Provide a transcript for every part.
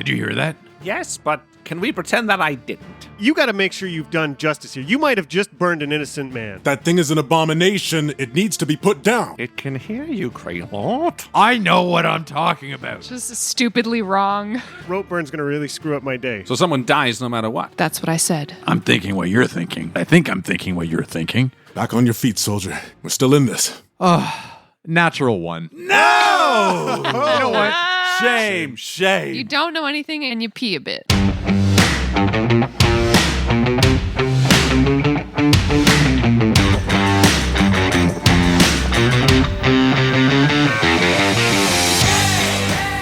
Did you hear that? Yes, but can we pretend that I didn't? You gotta make sure you've done justice here. You might have just burned an innocent man. That thing is an abomination. It needs to be put down. It can hear you, Greylord. I know what I'm talking about. Just stupidly wrong. Rope burn's gonna really screw up my day. So someone dies no matter what. That's what I said. I'm thinking what you're thinking. I think I'm thinking what you're thinking. Back on your feet, soldier. We're still in this. Natural one. No! You know what? Shame. You don't know anything and you pee a bit.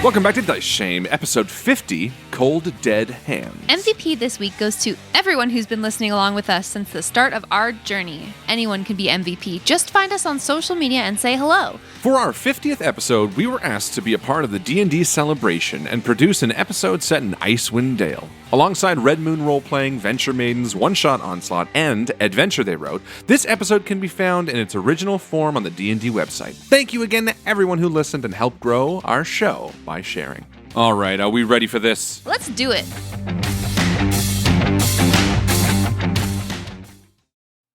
Welcome back to Dice Shame, episode 50, Cold Dead Hands. MVP this week goes to everyone who's been listening along with us since the start of our journey. Anyone can be MVP. Just find us on social media and say hello. For our 50th episode, we were asked to be a part of the D&D celebration and produce an episode set in Icewind Dale. Alongside Red Moon role-playing, Venture Maidens, One-Shot Onslaught, and Adventure They Wrote, this episode can be found in its original form on the D&D website. Thank you again to everyone who listened and helped grow our show by sharing. All right, are we ready for this? Let's do it.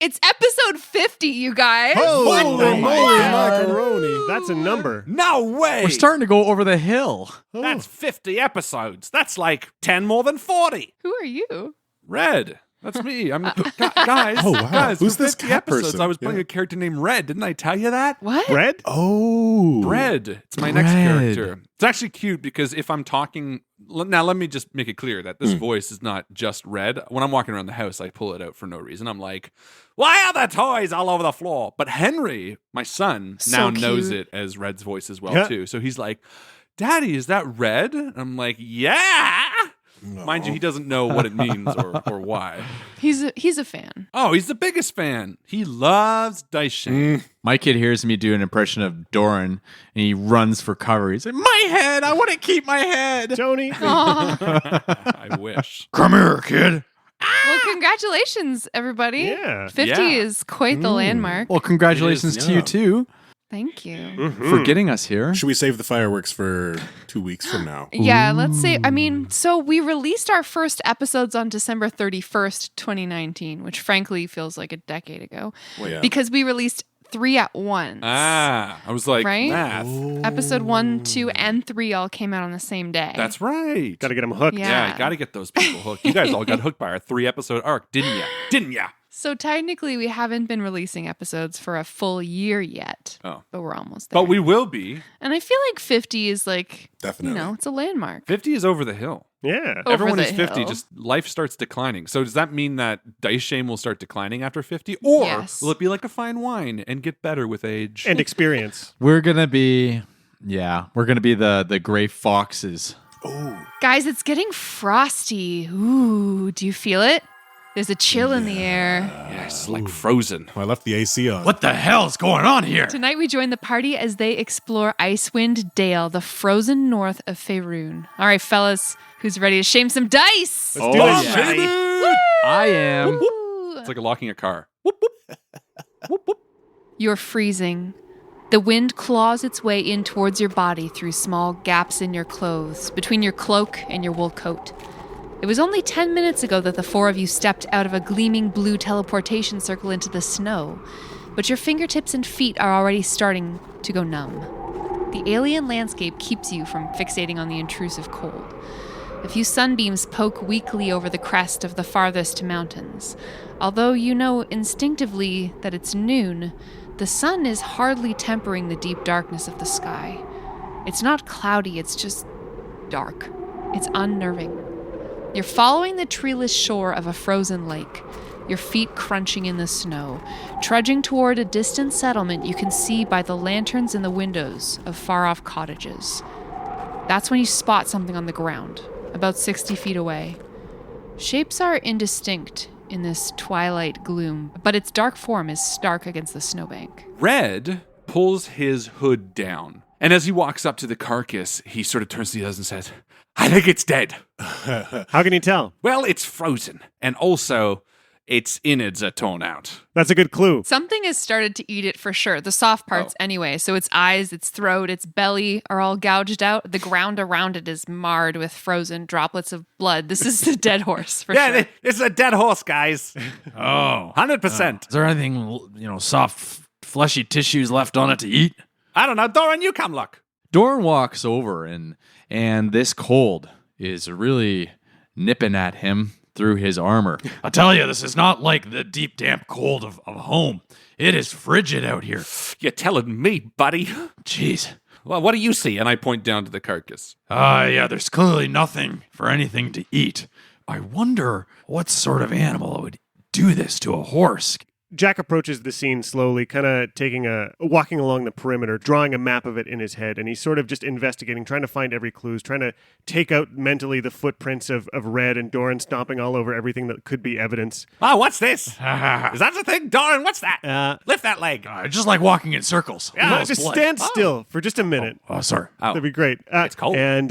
It's episode 50, you guys. Holy God. macaroni. That's a number. No way! We're starting to go over the hill. That's 50 episodes. That's like 10 more than 40. Who are you? Red. That's me. I'm guys. Oh, wow. Guys, Who's for this 50 cat episodes, person? I was playing Yeah. a character named Red. Didn't I tell you that? What? Red? Oh. Red. It's my next Red. character. It's actually cute because if I'm talking... Now, let me just make it clear that this voice is not just Red. When I'm walking around the house, I pull it out for no reason. I'm like, why are there toys all over the floor? But Henry, my son, So now knows cute. it as Red's voice as well, Yeah. too. So he's like, Daddy, is that Red? And I'm like, yeah. Mind you, he doesn't know what it means or why. He's a fan. Oh, he's the biggest fan. He loves Dice Shame. My kid hears me do an impression of Doran, and he runs for cover. He's like, my head! I want to keep my head! Joni? I wish. Come here, kid. Well, congratulations, everybody. Yeah. 50 Yeah. is quite the landmark. Well, congratulations It is, to you, too, Thank you. Mm-hmm. for getting us here. Should we save the fireworks for 2 weeks from now? Yeah, let's say, so we released our first episodes on December 31st, 2019, which frankly feels like a decade ago. Well, yeah. Because we released 3 at once. I was like, Right? math. Episode 1, 2, and 3 all came out on the same day. That's right. Gotta get him hooked. Yeah. Yeah, got to get those people hooked. You guys all got hooked by our 3-episode arc, didn't ya? Didn't ya? So technically, we haven't been releasing episodes for a full year yet. Oh. But we're almost there. But we will be. And I feel like 50 is like, Definitely. it's a landmark. 50 is over the hill. Yeah. Over Everyone the who's 50, hill. just life starts declining. So does that mean that Dice Shame will start declining after 50? Or Yes. will it be like a fine wine and get better with age? And experience. We're going to be, the gray foxes. Guys, it's getting frosty. Ooh, do you feel it? There's a chill in the air. Yes, like Frozen. I left the AC on. What the hell's going on here? Tonight we join the party as they explore Icewind Dale, the frozen north of Faerun. All right, fellas, who's ready to shame some dice? Let's do it, yeah. Johnny. I am. Ooh. It's like locking a car. Whoop, whoop. Whoop, whoop. You're freezing. The wind claws its way in towards your body through small gaps in your clothes, between your cloak and your wool coat. It was only 10 minutes ago that the 4 of you stepped out of a gleaming blue teleportation circle into the snow, but your fingertips and feet are already starting to go numb. The alien landscape keeps you from fixating on the intrusive cold. A few sunbeams poke weakly over the crest of the farthest mountains. Although you know instinctively that it's noon, the sun is hardly tempering the deep darkness of the sky. It's not cloudy, it's just dark. It's unnerving. You're following the treeless shore of a frozen lake, your feet crunching in the snow, trudging toward a distant settlement you can see by the lanterns in the windows of far-off cottages. That's when you spot something on the ground, about 60 feet away. Shapes are indistinct in this twilight gloom, but its dark form is stark against the snowbank. Red pulls his hood down. And as he walks up to the carcass, he sort of turns to the others and says, I think it's dead. How can you tell? Well, it's frozen. And also, its innards are torn out. That's a good clue. Something has started to eat it for sure. The soft parts, anyway. So its eyes, its throat, its belly are all gouged out. The ground around it is marred with frozen droplets of blood. This is the dead horse for sure. This is a dead horse, guys. Oh. 100%. Is there anything, soft, fleshy tissues left on it to eat? I don't know. Doran, you come look. Doran walks over and this cold is really nipping at him through his armor. I tell you, this is not like the deep, damp cold of home. It is frigid out here. You're telling me, buddy. Jeez. Well, what do you see? And I point down to the carcass. Yeah, there's clearly nothing for anything to eat. I wonder what sort of animal would do this to a horse. Jack approaches the scene slowly, kind of walking along the perimeter, drawing a map of it in his head, and he's sort of just investigating, trying to find every clue, trying to take out mentally the footprints of Red and Doran stomping all over everything that could be evidence. Oh, what's this? Is that the thing? Doran, what's that? Lift that leg. Just like walking in circles. Yeah, just stand still for just a minute. Oh, sorry. That'd be great. It's cold. And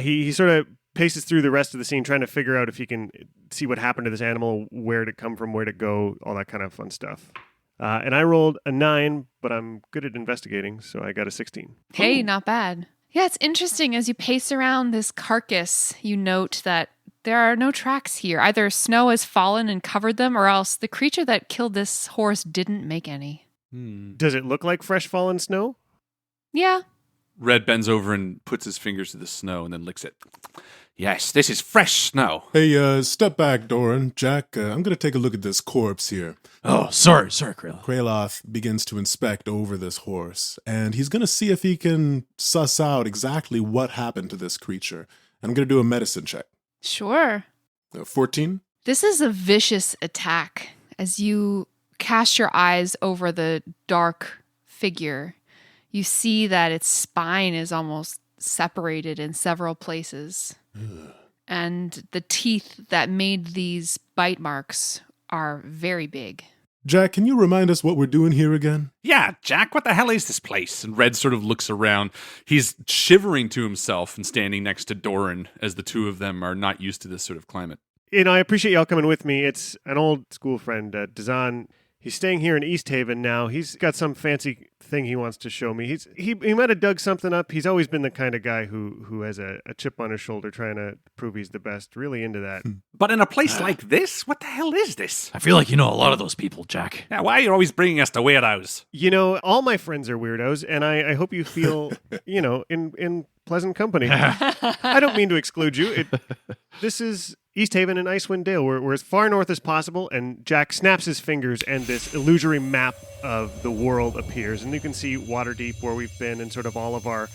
he sort of paces through the rest of the scene, trying to figure out if he can see what happened to this animal, where did it come from, where did it go, all that kind of fun stuff. And I rolled a 9, but I'm good at investigating, so I got a 16. Hey, not bad. Yeah, it's interesting. As you pace around this carcass, you note that there are no tracks here. Either snow has fallen and covered them, or else the creature that killed this horse didn't make any. Does it look like fresh fallen snow? Yeah. Red bends over and puts his fingers to the snow and then licks it. Yes, this is fresh snow. Hey, step back, Doran. Jack, I'm going to take a look at this corpse here. Oh, sorry, Krayla. Kraloth begins to inspect over this horse, and he's going to see if he can suss out exactly what happened to this creature. I'm going to do a medicine check. Sure. 14? This is a vicious attack. As you cast your eyes over the dark figure, you see that its spine is almost separated in several places. And the teeth that made these bite marks are very big. Jack, can you remind us what we're doing here again? Yeah, Jack, what the hell is this place? And Red sort of looks around. He's shivering to himself and standing next to Doran as the two of them are not used to this sort of climate. I appreciate y'all coming with me. It's an old school friend, Dazan. He's staying here in East Haven now. He's got some fancy thing he wants to show me. He might have dug something up. He's always been the kind of guy who has a chip on his shoulder trying to prove he's the best. Really into that. But in a place like this, what the hell is this? I feel like you know a lot of those people, Jack. Yeah, why are you always bringing us to weirdos? All my friends are weirdos, and I hope you feel, in pleasant company. I don't mean to exclude you. This is East Haven and Icewind Dale. We're as far north as possible, and Jack snaps his fingers, and this illusory map of the world appears. And you can see Waterdeep, where we've been, and sort of all of our,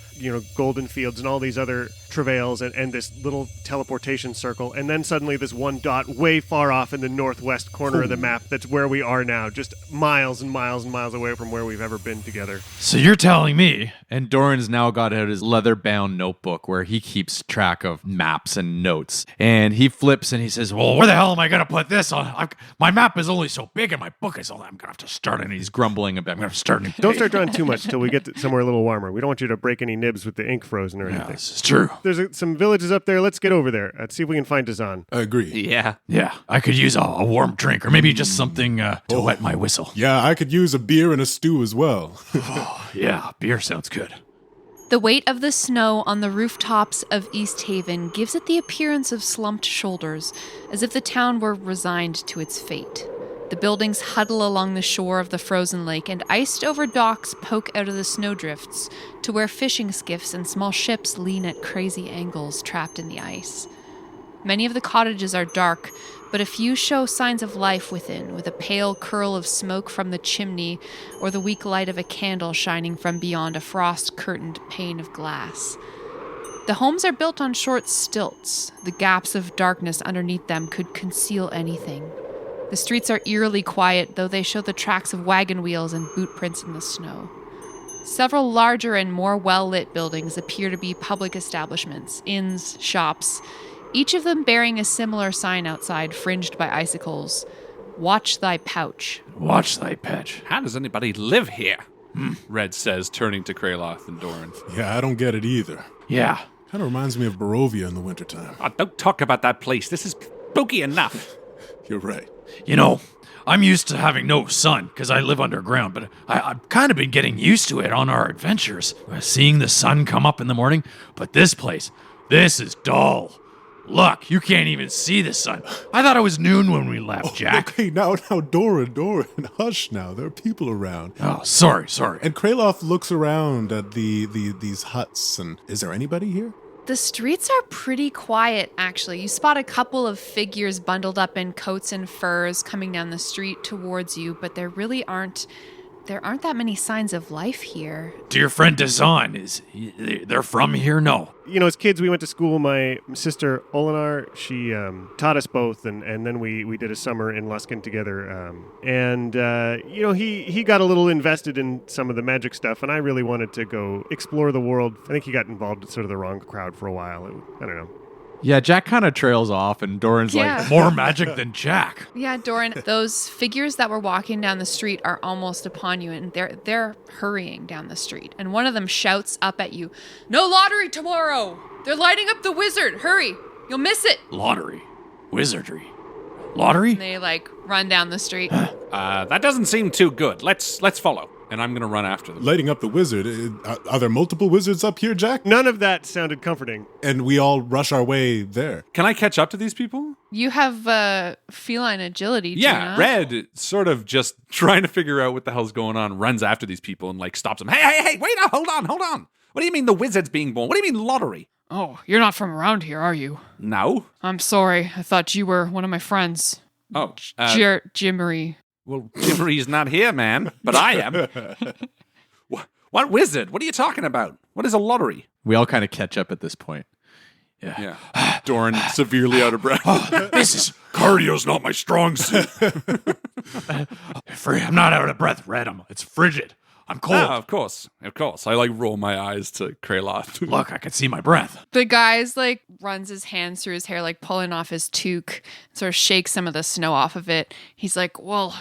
golden fields and all these other travails, and this little teleportation circle. And then suddenly this one dot way far off in the northwest corner of the map. That's where we are now, just miles and miles and miles away from where we've ever been together. So you're telling me... And Doran's now got out his leather-bound notebook where he keeps track of maps and notes. And he flips and he says, well, where the hell am I going to put this on? My map is only so big and my book is only... I'm going to have to start and he's grumbling a bit. I'm going to start... Don't start drawing too much till we get to somewhere a little warmer. We don't want you to break any nibs with the ink frozen or anything. Yeah, this is true. There's some villages up there. Let's get over there. Let's see if we can find Dazan. I agree. Yeah. Yeah, I could use a warm drink or maybe just something to wet my whistle. Yeah, I could use a beer and a stew as well. Yeah, beer sounds good. The weight of the snow on the rooftops of East Haven gives it the appearance of slumped shoulders, as if the town were resigned to its fate. The buildings huddle along the shore of the frozen lake, and iced-over docks poke out of the snowdrifts to where fishing skiffs and small ships lean at crazy angles trapped in the ice. Many of the cottages are dark, but a few show signs of life within, with a pale curl of smoke from the chimney or the weak light of a candle shining from beyond a frost-curtained pane of glass. The homes are built on short stilts. The gaps of darkness underneath them could conceal anything. The streets are eerily quiet, though they show the tracks of wagon wheels and boot prints in the snow. Several larger and more well-lit buildings appear to be public establishments, inns, shops, each of them bearing a similar sign outside, fringed by icicles. Watch thy pouch. Watch thy pouch. How does anybody live here? Red says, turning to Kraloth and Doran. Yeah, I don't get it either. Yeah. Kind of reminds me of Barovia in the wintertime. Oh, don't talk about that place. This is spooky enough. You're right. You know, I'm used to having no sun because I live underground, but I've kind of been getting used to it on our adventures. Seeing the sun come up in the morning, but this place, this is dull. Look, you can't even see the sun. I thought it was noon when we left, Jack. Okay, now, Doran, hush now. There are people around. Oh, sorry. And Kraloth looks around at these huts, and is there anybody here? The streets are pretty quiet, actually. You spot a couple of figures bundled up in coats and furs coming down the street towards you, but there aren't that many signs of life here. Dear friend Dazan, they're from here? No. You know, as kids, we went to school. My sister Olinar, she taught us both, and then we did a summer in Luskin together. You know, he got a little invested in some of the magic stuff, and I really wanted to go explore the world. I think he got involved with sort of the wrong crowd for a while. I don't know. Yeah, Jack kind of trails off, and Doran's like, More magic than Jack. Yeah, Doran, those figures that were walking down the street are almost upon you, and they're hurrying down the street. And one of them shouts up at you, "No lottery tomorrow! They're lighting up the wizard! Hurry! You'll miss it!" Lottery. Wizardry. Lottery? And they, run down the street. That doesn't seem too good. Let's follow. And I'm going to run after them. Lighting up the wizard. Are there multiple wizards up here, Jack? None of that sounded comforting. And we all rush our way there. Can I catch up to these people? You have feline agility, do you Yeah, not? Red, sort of just trying to figure out what the hell's going on, runs after these people and stops them. Hey, wait, hold on. What do you mean the wizard's being born? What do you mean lottery? Oh, you're not from around here, are you? No. I'm sorry. I thought you were one of my friends. Oh, Jimmery. well, Jimmery's not here, man, but I am. What wizard? What are you talking about? What is a lottery? we all kind of catch up at this point. Yeah. Doran, severely out of breath. Cardio's not my strong suit. I'm not out of breath, Red. It's frigid. I'm cold. Oh, of course. I roll my eyes to Kraloth. Look, I can see my breath. The guy's runs his hands through his hair, pulling off his toque, sort of shakes some of the snow off of it. He's like, well,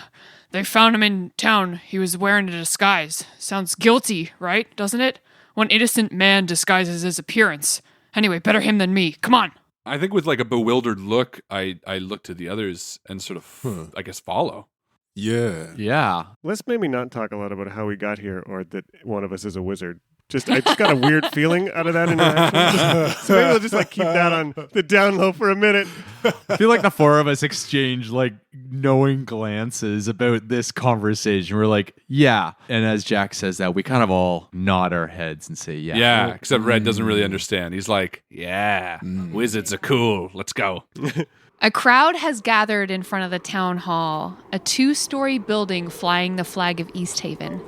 they found him in town. He was wearing a disguise. Sounds guilty, right? Doesn't it? One innocent man disguises his appearance. Anyway, better him than me. Come on. I think with a bewildered look, I look to the others and sort of, I guess, follow. Yeah. Yeah. Let's maybe not talk a lot about how we got here or that one of us is a wizard. I just got a weird feeling out of that interaction. So maybe we'll just keep that on the down low for a minute. I feel like the four of us exchange knowing glances about this conversation. We're like, yeah. And as Jack says that, we kind of all nod our heads and say, yeah. Yeah, except Red doesn't really understand. He's like, yeah, wizards are cool. Let's go. A crowd has gathered in front of the town hall, a 2-story building flying the flag of East Haven.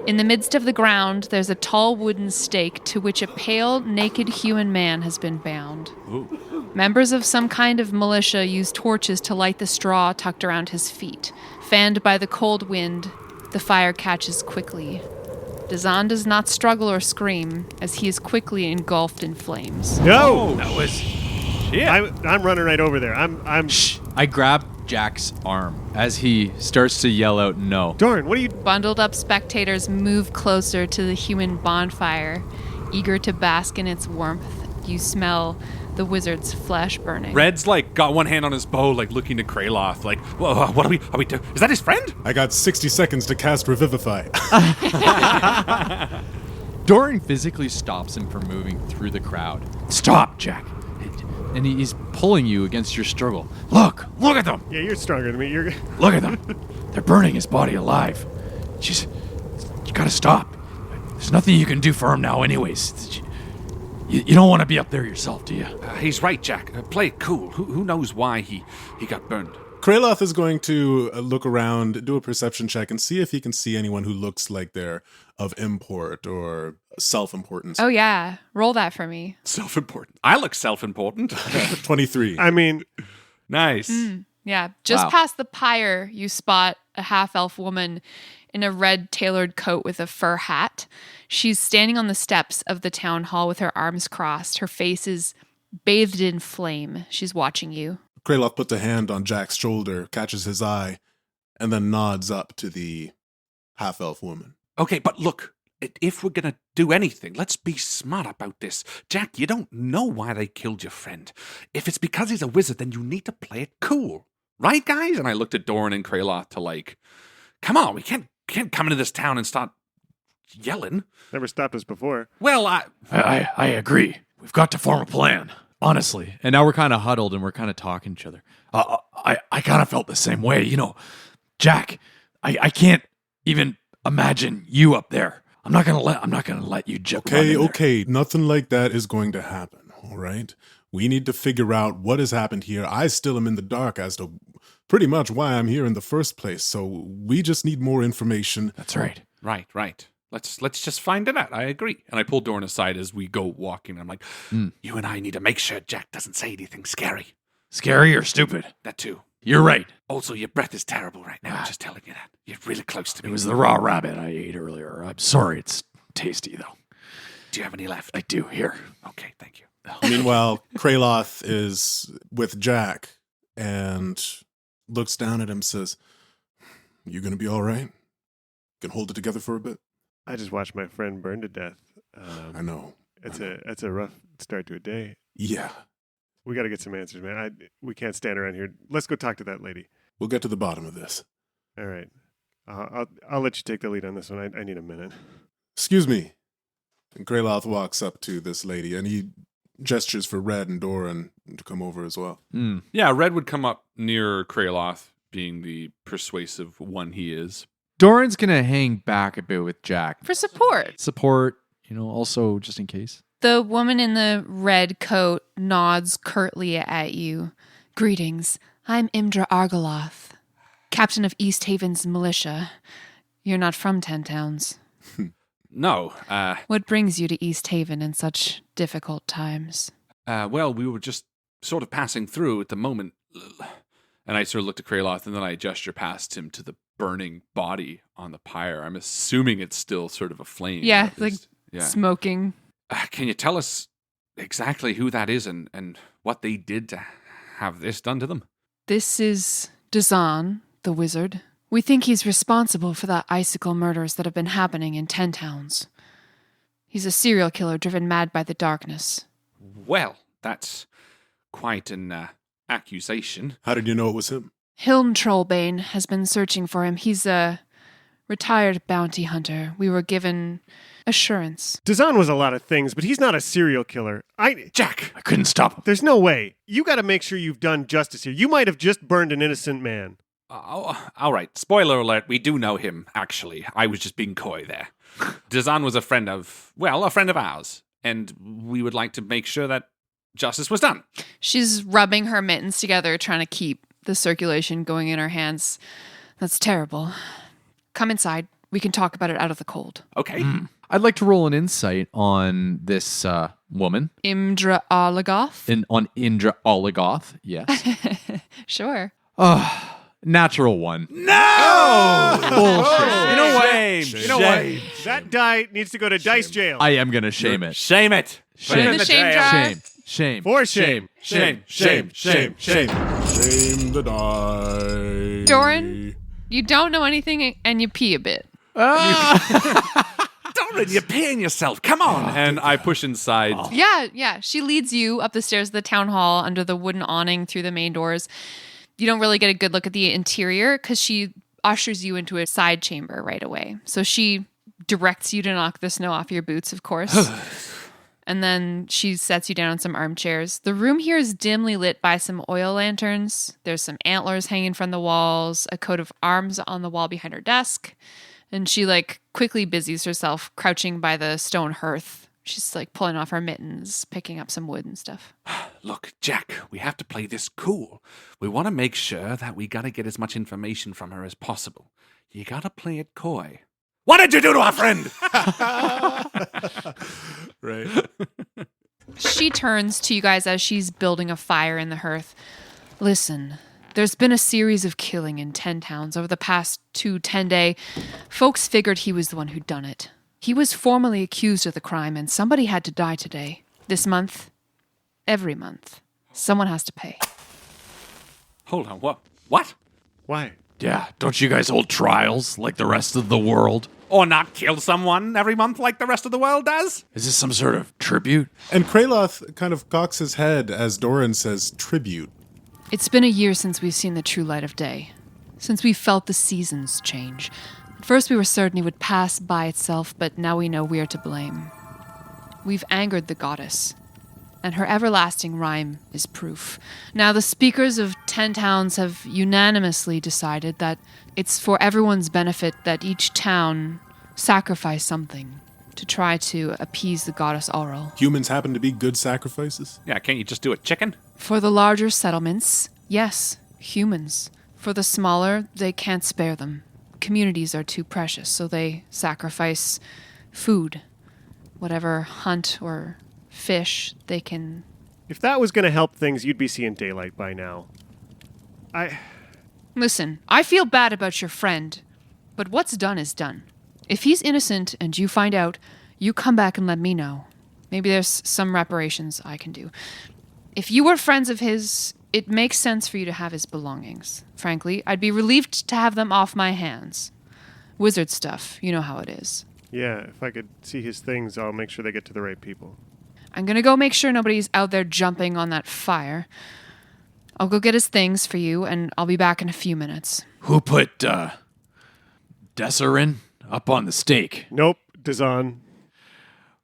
In the midst of the ground, there's a tall wooden stake to which a pale, naked human man has been bound. Ooh. Members of some kind of militia use torches to light the straw tucked around his feet. Fanned by the cold wind, the fire catches quickly. Dazan does not struggle or scream, as he is quickly engulfed in flames. No! That was... I'm running right over there. I'm Shh. I grab Jack's arm as he starts to yell out no. Darn, what are you... Bundled up spectators move closer to the human bonfire, eager to bask in its warmth. You smell the wizard's flesh burning. Red's got one hand on his bow, looking to Kraloth, whoa, what are we doing? Is that his friend? I got 60 seconds to cast Revivify. Doran physically stops him from moving through the crowd. Stop, Jack. And he's pulling you against your struggle. Look at them. Yeah, you're stronger than me. Look at them. They're burning his body alive. You gotta stop. There's nothing you can do for him now anyways. You don't want to be up there yourself, do you? He's right, Jack. Play it cool. Who knows why he got burned? Kraloth is going to look around, do a perception check, and see if he can see anyone who looks like they're of import or self-importance. Oh yeah, roll that for me. Self-important. I look self-important. 23. I mean... Nice. Yeah, just Wow. past the pyre, you spot a half-elf woman in a red tailored coat with a fur hat. She's standing on the steps of the town hall with her arms crossed. Her face is bathed in flame. She's watching you. Kraloth puts a hand on Jack's shoulder, catches his eye, and then nods up to the half-elf woman. Okay, but look, if we're gonna do anything, let's be smart about this. Jack, you don't know why they killed your friend. If it's because he's a wizard, then you need to play it cool, Right, guys? And I looked at Doran and Kraloth to like, come on, we can't come into this town and start yelling. Never stopped us before. Well, I agree. We've got to form a plan. Honestly. And now we're kind of huddled and we're kind of talking to each other. I kind of felt the same way. You know, Jack, I can't even imagine you up there. I'm not gonna let you jump. Okay. Nothing like that is going to happen. All right. We need to figure out what has happened here. I still am in the dark as to pretty much why I'm here in the first place. So we just need more information. That's right. Right. Let's just find it out. I agree. And I pulled Doran aside as we go walking. I'm like, you and I need to make sure Jack doesn't say anything scary. Scary or stupid? That too. You're right. Also, your breath is terrible right now. I'm just telling you that. You're really close to me. It was the raw rabbit I ate earlier. I'm sorry. It's tasty, though. Do you have any left? I do. Here. Okay, thank you. Meanwhile, Kraloth is with Jack and looks down at him and says, "You gonna be all right? Can hold it together for a bit?" I just watched my friend burn to death. I know. It's a rough start to a day. Yeah. We got to get some answers, man. We can't stand around here. Let's go talk to that lady. We'll get to the bottom of this. All right. I'll let you take the lead on this one. I need a minute. Excuse me. And Kraloth walks up to this lady and he gestures for Red and Doran to come over as well. Yeah, Red would come up near Kraloth, being the persuasive one he is. Doran's going to hang back a bit with Jack. For support. Support, also just in case. The woman in the red coat nods curtly at you. Greetings. I'm Imdra Argoloth, captain of East Haven's militia. You're not from 10 Towns. No. What brings you to East Haven in such difficult times? Well, we were just sort of passing through at the moment. And I sort of looked at Kraloth, and then I gesture past him to the burning body on the pyre. I'm assuming it's still sort of a flame. Yeah, smoking. Can you tell us exactly who that is and what they did to have this done to them? This is Dazan, the wizard. We think he's responsible for the icicle murders that have been happening in 10 Towns. He's a serial killer driven mad by the darkness. Well, that's quite an accusation. How did you know it was him? Hilm Trollbane has been searching for him. He's a retired bounty hunter. We were given assurance. Dazan was a lot of things, but he's not a serial killer. Jack! I couldn't stop him. There's no way. You got to make sure you've done justice here. You might have just burned an innocent man. All right. Spoiler alert, we do know him, actually. I was just being coy there. Dazan was a friend of ours, and we would like to make sure that justice was done. She's rubbing her mittens together, trying to keep the circulation going in her hands. That's terrible. Come inside. We can talk about it out of the cold. Okay. I'd like to roll an insight on this woman. Imdra Oligoth? On Indra Oligoth, yes. Sure. Natural one. No! Bullshit. You know what? You know what? That die needs to go to dice jail. I am going to shame it. Shame it. Shame. Put it in The the shame jail. jar. Shame. For shame. Shame. Shame the die. Doran, you don't know anything and you pee a bit. Doran, you're peeing yourself. Come on. And I push inside. Yeah. She leads you up the stairs of the town hall under the wooden awning through the main doors. You don't really get a good look at the interior because she ushers you into a side chamber right away. So she directs you to knock the snow off your boots, of course. And then she sets you down on some armchairs. The room here is dimly lit by some oil lanterns. There's some antlers hanging from the walls, a coat of arms on the wall behind her desk. And she quickly busies herself crouching by the stone hearth. She's pulling off her mittens, picking up some wood and stuff. Look, Jack, we have to play this cool. We want to make sure that we got to get as much information from her as possible. You got to play it coy. What did you do to our friend? Right. She turns to you guys as she's building a fire in the hearth. Listen, there's been a series of killing in 10 Towns over the past 10 days. Folks figured he was the one who'd done it. He was formally accused of the crime, and somebody had to die today. This month. Every month. Someone has to pay. Hold on, what? Why? Yeah, don't you guys hold trials like the rest of the world? Or not kill someone every month like the rest of the world does? Is this some sort of tribute? And Kraloth kind of cocks his head as Doran says tribute. It's been a year since we've seen the true light of day, since we felt the seasons change. At first we were certain it would pass by itself, but now we know we are to blame. We've angered the goddess, and her everlasting rhyme is proof. Now the speakers of 10 towns have unanimously decided that it's for everyone's benefit that each town sacrifice something to try to appease the goddess Aurel. Humans happen to be good sacrifices? Yeah, can't you just do a chicken? For the larger settlements, yes, humans. For the smaller, they can't spare them. Communities are too precious, so they sacrifice food. Whatever hunt or fish they can. If that was going to help things, you'd be seeing daylight by now. Listen, I feel bad about your friend, but what's done is done. If he's innocent and you find out, you come back and let me know. Maybe there's some reparations I can do. If you were friends of his, it makes sense for you to have his belongings. Frankly, I'd be relieved to have them off my hands. Wizard stuff, you know how it is. Yeah, if I could see his things, I'll make sure they get to the right people. I'm gonna go make sure nobody's out there jumping on that fire. I'll go get his things for you, and I'll be back in a few minutes. Who put, Desserin up on the stake? Nope, Dazan.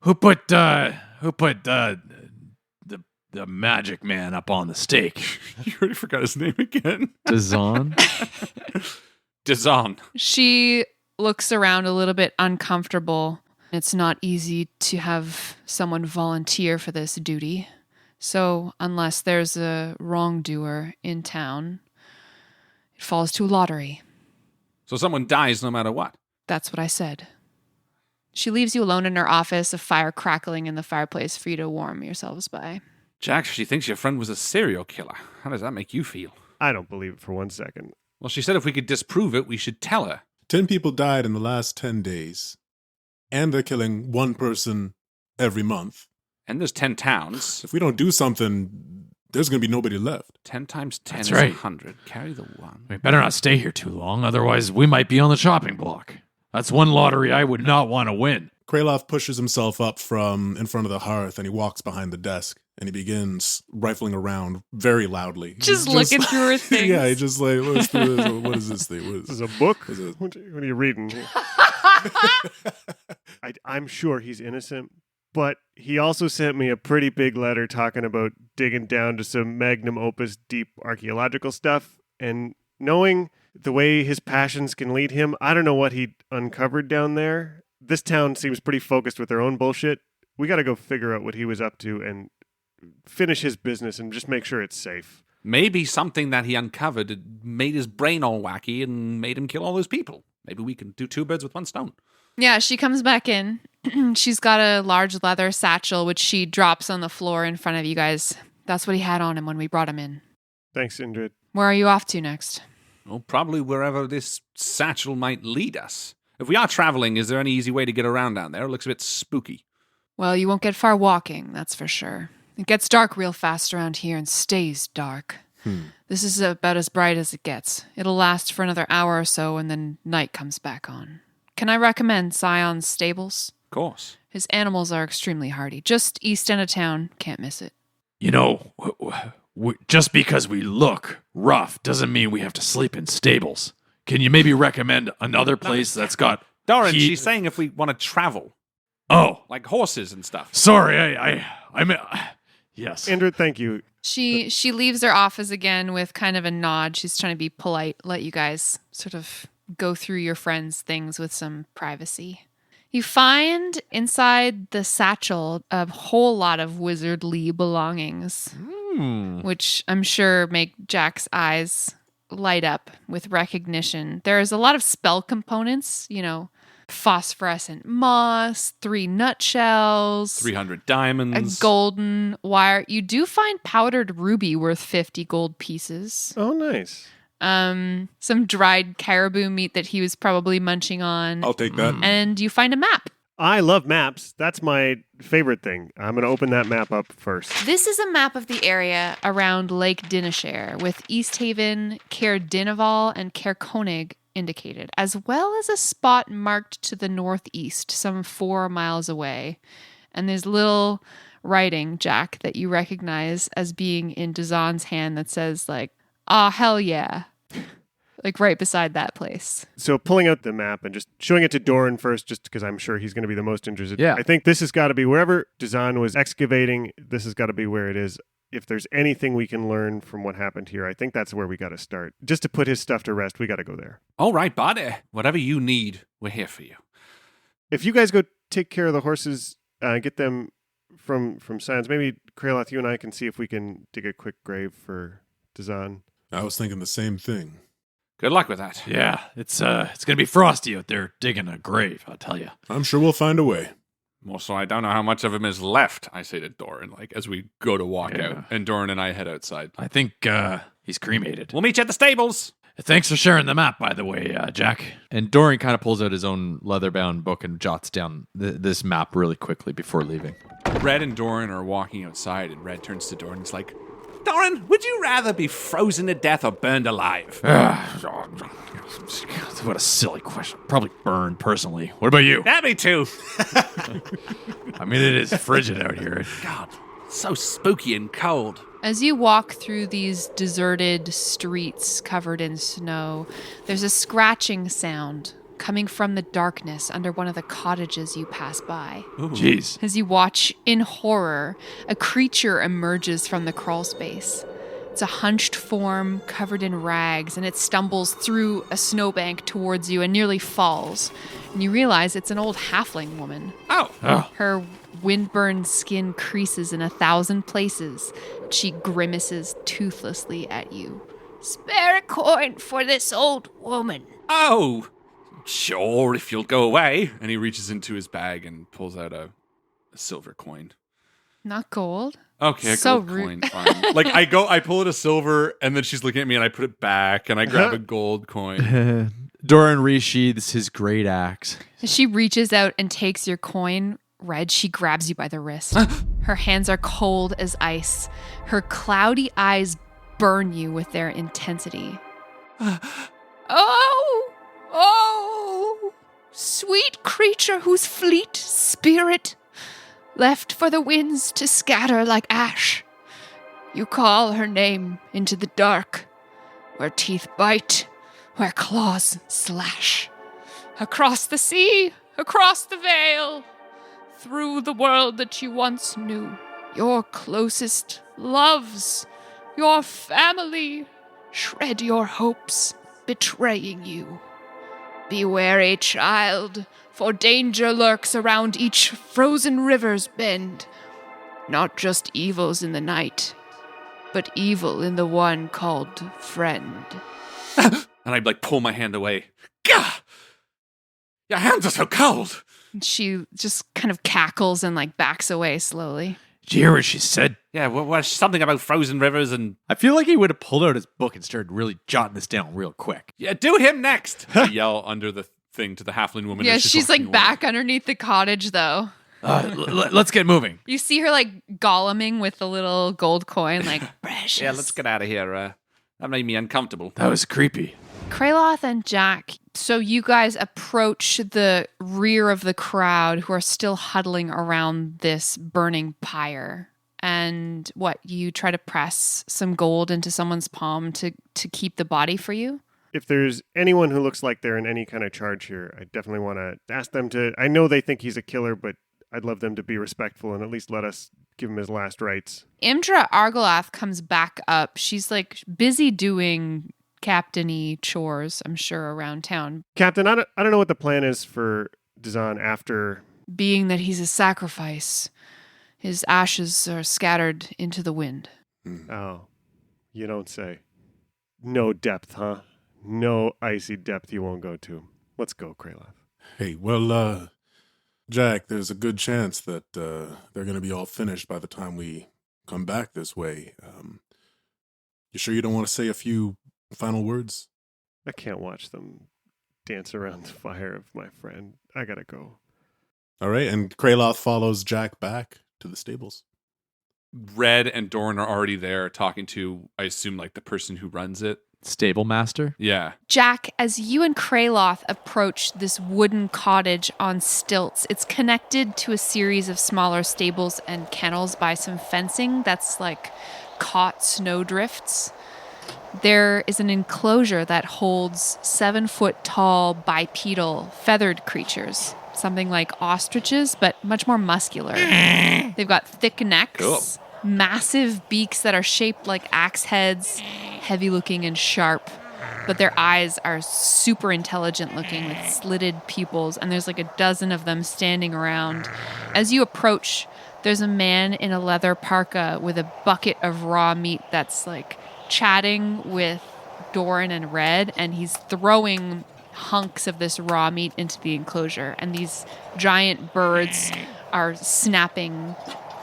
Who put the magic man up on the stake? You already forgot his name again. Dazan? Dazan. She looks around a little bit uncomfortable. It's not easy to have someone volunteer for this duty. So unless there's a wrongdoer in town, it falls to a lottery. So someone dies no matter what. That's what I said. She leaves you alone in her office, a fire crackling in the fireplace for you to warm yourselves by. Jack, she thinks your friend was a serial killer. How does that make you feel? I don't believe it for 1 second. Well, she said if we could disprove it, we should tell her. 10 people died in the last 10 days. And they're killing one person every month. And there's 10 towns. If we don't do something, there's going to be nobody left. 10 times 10 That's is right. 100. Carry the 1. We better not stay here too long, otherwise we might be on the chopping block. That's one lottery I would not want to win. Kraloth pushes himself up from in front of the hearth and he walks behind the desk and he begins rifling around very loudly. Just looking through her things. Yeah, he just like, what is this thing? What This is a book? Is it- What are you reading? I'm sure he's innocent, but he also sent me a pretty big letter talking about digging down to some magnum opus deep archaeological stuff. And knowing the way his passions can lead him, I don't know what he uncovered down there. This town seems pretty focused with their own bullshit. We got to go figure out what he was up to and finish his business and just make sure it's safe. Maybe something that he uncovered had made his brain all wacky and made him kill all those people. Maybe we can do 2 birds with 1 stone. Yeah, she comes back in. She's got a large leather satchel, which she drops on the floor in front of you guys. That's what he had on him when we brought him in. Thanks, Indrid. Where are you off to next? Well, probably wherever this satchel might lead us. If we are traveling, is there any easy way to get around down there? It looks a bit spooky. Well, you won't get far walking, that's for sure. It gets dark real fast around here and stays dark. This is about as bright as it gets. It'll last for another hour or so and then night comes back on. Can I recommend Scion's stables? Of course. His animals are extremely hardy. Just east end of town, can't miss it. You know, just because we look rough doesn't mean we have to sleep in stables. Can you maybe recommend another place that's got Doran, heat? she's saying if we want to travel, Oh, like horses and stuff. sorry, I mean, yes. Indrid, thank you. She leaves her office again with kind of a nod. She's trying to be polite, let you guys sort of go through your friends' things with some privacy. You find inside the satchel a whole lot of wizardly belongings, which I'm sure make Jack's eyes light up with recognition. There's a lot of spell components, you know, phosphorescent moss, 3 nutshells, 300 a diamonds. golden wire. You do find powdered ruby worth 50 gold pieces. Oh, nice. Some dried caribou meat that he was probably munching on. I'll take that. And you find a map. I love maps. That's my favorite thing. I'm going to open that map up first. This is a map of the area around Lake Dinashare with East Haven, Caer Dineval, and Caer Konig indicated, as well as a spot marked to the northeast, some 4 miles away. And there's little writing, Jack, that you recognize as being in Dazan's hand that says, like, Aw, hell yeah. Like right beside that place. So pulling out the map and just showing it to Doran first, just because I'm sure he's going to be the most interested. Yeah. I think this has got to be wherever Dazan was excavating. This has got to be where it is. If there's anything we can learn from what happened here, I think that's where we got to start. Just to put his stuff to rest, we got to go there. All right, buddy. Whatever you need, we're here for you. If you guys go take care of the horses, get them from Sans, maybe Kraloth, you and I can see if we can dig a quick grave for Dazan. I was thinking the same thing. Good luck with that. Yeah, it's gonna be frosty out there digging a grave, I'll tell you. I'm sure we'll find a way. Also, I don't know how much of him is left, I say to Doran, like, as we go to walk out. And Doran and I head outside. I think he's cremated. We'll meet you at the stables. Thanks for sharing the map, by the way, Jack. And Doran kind of pulls out his own leather-bound book and jots down this map really quickly before leaving. Red and Doran are walking outside, and Red turns to Doran and is like, Doran, would you rather be frozen to death or burned alive? What a silly question. Probably burned, personally. What about you? Yeah, me too. I mean, it is frigid out here. God, so spooky and cold. As you walk through these deserted streets covered in snow, there's a scratching sound coming from the darkness under one of the cottages you pass by. Jeez. As you watch in horror, a creature emerges from the crawl space. It's a hunched form covered in rags, and it stumbles through a snowbank towards you and nearly falls. And you realize it's an old halfling woman. Oh. Her windburned skin creases in 1,000 places. She grimaces toothlessly at you. Spare a coin for this old woman. Oh, sure, if you'll go away. And he reaches into his bag and pulls out a silver coin. Not gold. Okay, a So gold rude. coin, fine. Like, I pull out a silver, and then she's looking at me, and I put it back, and I grab a gold coin. Doran resheathes his great axe. As she reaches out and takes your coin, Red, she grabs you by the wrist. Her hands are cold as ice. Her cloudy eyes burn you with their intensity. Oh, sweet creature whose fleet spirit left for the winds to scatter like ash. You call her name into the dark, where teeth bite, where claws slash. Across the sea, across the veil, through the world that you once knew. Your closest loves, your family, shred your hopes, betraying you. Be wary, child, for danger lurks around each frozen river's bend. Not just evils in the night, but evil in the one called friend. And I, pull my hand away. Gah! Your hands are so cold! And she just kind of cackles and backs away slowly. Did you hear what she said? Yeah, well, something about frozen rivers and... I feel like he would have pulled out his book and started really jotting this down real quick. Yeah, do him next! I yell under the thing to the halfling woman. Yeah, as she's walking away. back underneath the cottage though. Let's get moving. You see her goleming with the little gold coin, precious. Yeah, let's get out of here. That made me uncomfortable. That was creepy. Kraloth and Jack, so you guys approach the rear of the crowd who are still huddling around this burning pyre. And you try to press some gold into someone's palm to keep the body for you? If there's anyone who looks like they're in any kind of charge here, I definitely want to ask them to... I know they think he's a killer, but I'd love them to be respectful and at least let us give him his last rites. Imdra Argolath comes back up. She's busy doing captain-y chores, I'm sure, around town. Captain, I don't know what the plan is for Dazan after... Being that he's a sacrifice, his ashes are scattered into the wind. Oh, you don't say. No depth, huh? No icy depth you won't go to. Let's go, Kraloth. Hey, well, Jack, there's a good chance that they're going to be all finished by the time we come back this way. You sure you don't want to say a few final words? I can't watch them dance around the fire of my friend. I gotta go. All right, and Kraloth follows Jack back to the stables. Red and Doran are already there talking to, I assume, the person who runs it. Stable master? Yeah. Jack, as you and Kraloth approach this wooden cottage on stilts, it's connected to a series of smaller stables and kennels by some fencing that's caught snowdrifts. There is an enclosure that holds 7-foot-tall bipedal feathered creatures, something like ostriches, but much more muscular. They've got thick necks, Cool. massive beaks that are shaped like axe heads, heavy-looking and sharp. But their eyes are super intelligent looking with slitted pupils, and there's like a dozen of them standing around. As you approach, there's a man in a leather parka with a bucket of raw meat that's like chatting with Doran and Red, and he's throwing hunks of this raw meat into the enclosure, and these giant birds are snapping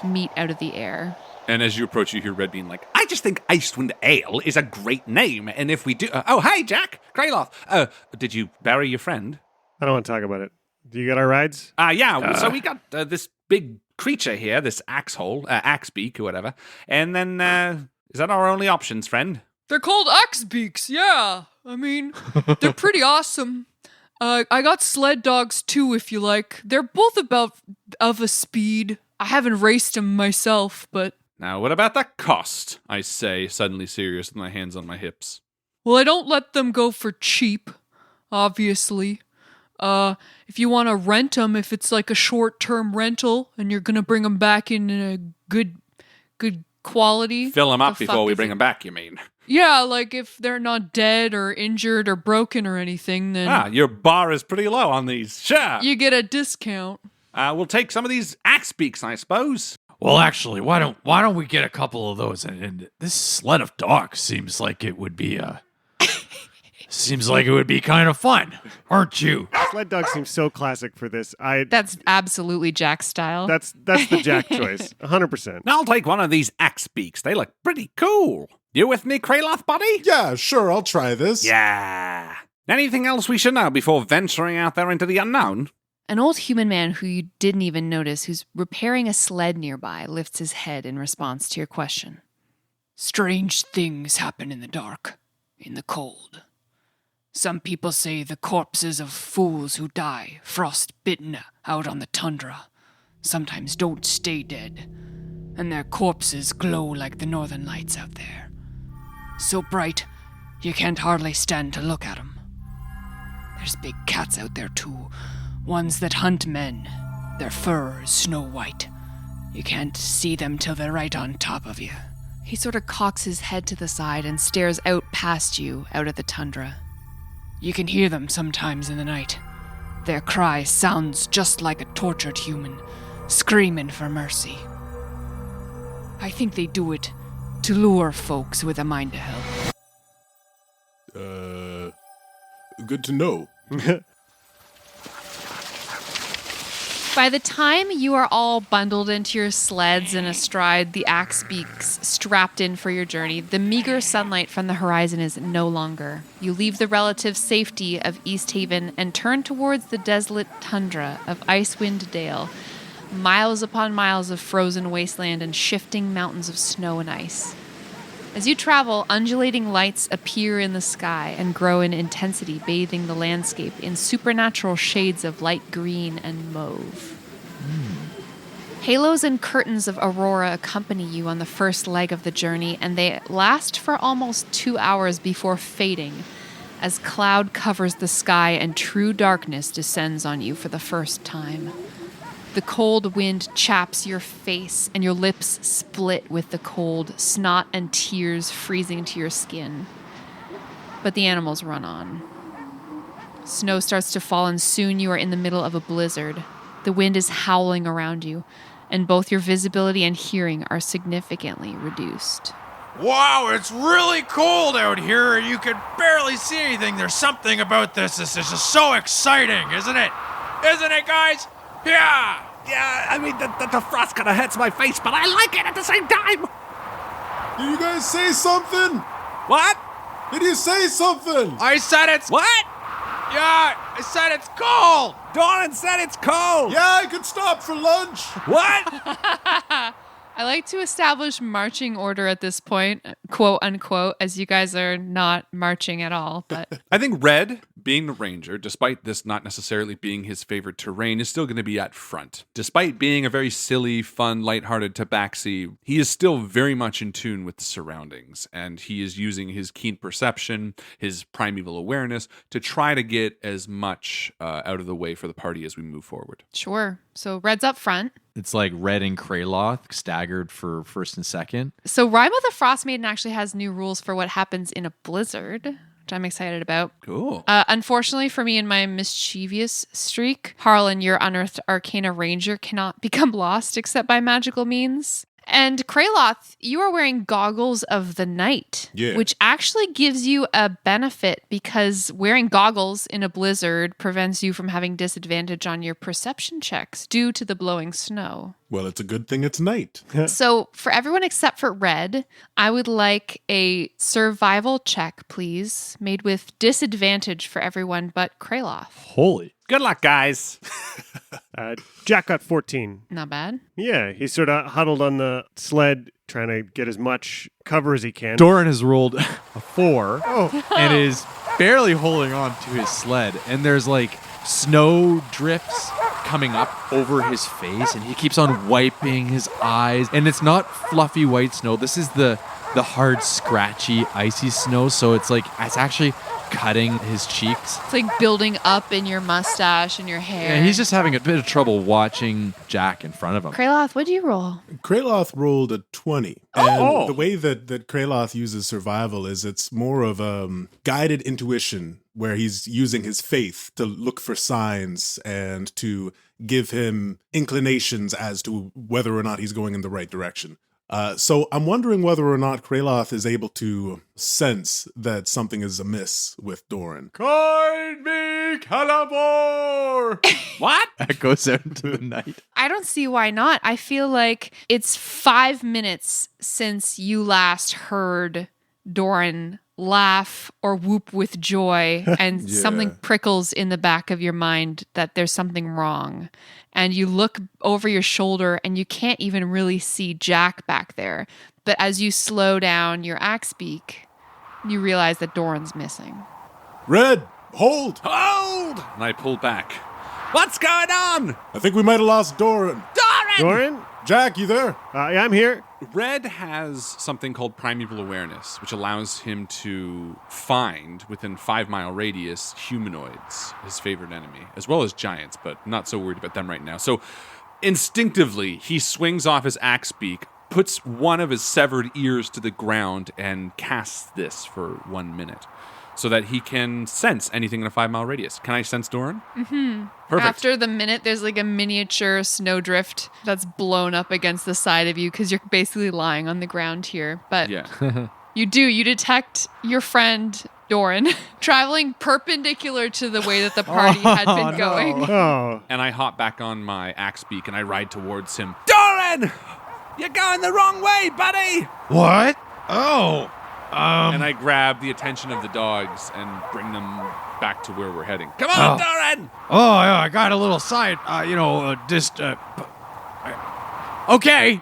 meat out of the air. And as you approach, you hear Red being like, I just think Icewind Ale is a great name. And if we do... oh, hey, Jack! Greyloth! Did you bury your friend? I don't want to talk about it. Do you got our rides? Yeah. So we got this big creature here, this axe beak or whatever. And then, is that our only options, friend? They're called axe beaks, yeah. I mean, they're pretty awesome. I got sled dogs too, if you like. They're both about of a speed. I haven't raced them myself, but... Now, what about the cost? I say, suddenly serious with my hands on my hips. Well, I don't let them go for cheap, obviously. If you want to rent them, if it's like a short-term rental, and you're going to bring them back in a good quality... Fill them up the before fuck we is bring it? them back, you mean? Yeah, like if they're not dead or injured or broken or anything, then Your bar is pretty low on these. Sure. you get a discount. We'll take some of these axe beaks, I suppose. Well, actually, why don't we get a couple of those? And this sled of dogs seems like it would be kind of fun, aren't you? Sled dog seems so classic for this. That's absolutely Jack's style. That's the Jack choice, 100%. I'll take one of these axe beaks. They look pretty cool. You with me, Kraloth, buddy? Yeah, sure, I'll try this. Yeah. Anything else we should know before venturing out there into the unknown? An old human man who you didn't even notice, who's repairing a sled nearby, lifts his head in response to your question. Strange things happen in the dark, in the cold. Some people say the corpses of fools who die, frost-bitten out on the tundra, sometimes don't stay dead, and their corpses glow like the northern lights out there. So bright, you can't hardly stand to look at 'em. There's big cats out there too, ones that hunt men. Their fur is snow white. You can't see them till they're right on top of you. He sort of cocks his head to the side and stares out past you, out at the tundra. You can hear them sometimes in the night. Their cry sounds just like a tortured human, screaming for mercy. I think they do it to lure folks with a mind to help. Good to know. By the time you are all bundled into your sleds and astride the axe beaks strapped in for your journey, the meager sunlight from the horizon is no longer. You leave the relative safety of East Haven and turn towards the desolate tundra of Icewind Dale, miles upon miles of frozen wasteland and shifting mountains of snow and ice. As you travel, undulating lights appear in the sky and grow in intensity, bathing the landscape in supernatural shades of light green and mauve. Halos and curtains of aurora accompany you on the first leg of the journey, and they last for almost 2 hours before fading, as cloud covers the sky and true darkness descends on you for the first time. The cold wind chaps your face, and your lips split with the cold, snot and tears freezing to your skin. But the animals run on. Snow starts to fall, and soon you are in the middle of a blizzard. The wind is howling around you, and both your visibility and hearing are significantly reduced. Wow, it's really cold out here, and you can barely see anything. There's something about this. This is just so exciting, isn't it? Isn't it, guys? Yeah! Yeah, I mean, the frost kind of hurts my face, but I like it at the same time. Did you guys say something? What? Did you say something? I said it's... What? Yeah, I said it's cold! Doran said it's cold. Yeah, I could stop for lunch. What? I like to establish marching order at this point, quote unquote, as you guys are not marching at all. But I think Red, being the ranger, despite this not necessarily being his favorite terrain, is still going to be at front. Despite being a very silly, fun, lighthearted tabaxi, he is still very much in tune with the surroundings, and he is using his keen perception, his primeval awareness, to try to get as much out of the way for the party as we move forward. sure. So Red's up front. It's like Red and Kraloth staggered for first and second. So Rima the Frost Maiden actually has new rules for what happens in a blizzard, which I'm excited about. Cool. Unfortunately for me in my mischievous streak, Harlan, your Unearthed Arcana Ranger, cannot become lost except by magical means. And Kraloth, you are wearing Goggles of the Night, Yeah. which actually gives you a benefit because wearing goggles in a blizzard prevents you from having disadvantage on your perception checks due to the blowing snow. Well, it's a good thing it's night. So for everyone except for Red, I would like a survival check, please, made with disadvantage for everyone but Kraloth. Holy. Good luck, guys. Jack got 14. Not bad. Yeah, he's sort of huddled on the sled, trying to get as much cover as he can. Doran has rolled a 4 Oh, and is barely holding on to his sled. And there's like snow drifts coming up over his face, and he keeps on wiping his eyes. And it's not fluffy white snow. This is the hard, scratchy, icy snow. So it's like it's actually cutting his cheeks. It's like building up in your mustache and your hair. And he's just having a bit of trouble watching Jack in front of him. Kraloth, what'd you roll? Kraloth rolled a 20. And the way that Kraloth uses survival is it's more of a guided intuition where he's using his faith to look for signs and to give him inclinations as to whether or not he's going in the right direction. So I'm wondering whether or not Kraloth is able to sense that something is amiss with Doran. Guide me, Calabor! What? Echoes out into the night. I don't see why not. I feel like it's 5 minutes since you last heard Doran laugh or whoop with joy, and Yeah. something prickles in the back of your mind that there's something wrong. And you look over your shoulder and you can't even really see Jack back there. But as you slow down your axe beak, you realize that Doran's missing. Red, hold! Hold! And I pull back. What's going on? I think we might have lost Doran. Doran? Jack, you there? Yeah, I'm here. Red has something called primeval awareness, which allows him to find within 5-mile radius humanoids, his favorite enemy, as well as giants, but not so worried about them right now. So instinctively, he swings off his axe beak, puts one of his severed ears to the ground, and casts this for 1 minute so that he can sense anything in a 5-mile radius. Can I sense Doran? Mm-hmm. Perfect. After the minute, there's like a miniature snowdrift that's blown up against the side of you because you're basically lying on the ground here. But Yeah. you detect your friend Doran traveling perpendicular to the way that the party had been going. Oh, And I hop back on my axe beak and I ride towards him. Doran! You're going the wrong way, buddy! What? Oh. And I grab the attention of the dogs and bring them back to where we're heading. Come on, Doran! Oh, yeah, I got a little side, okay.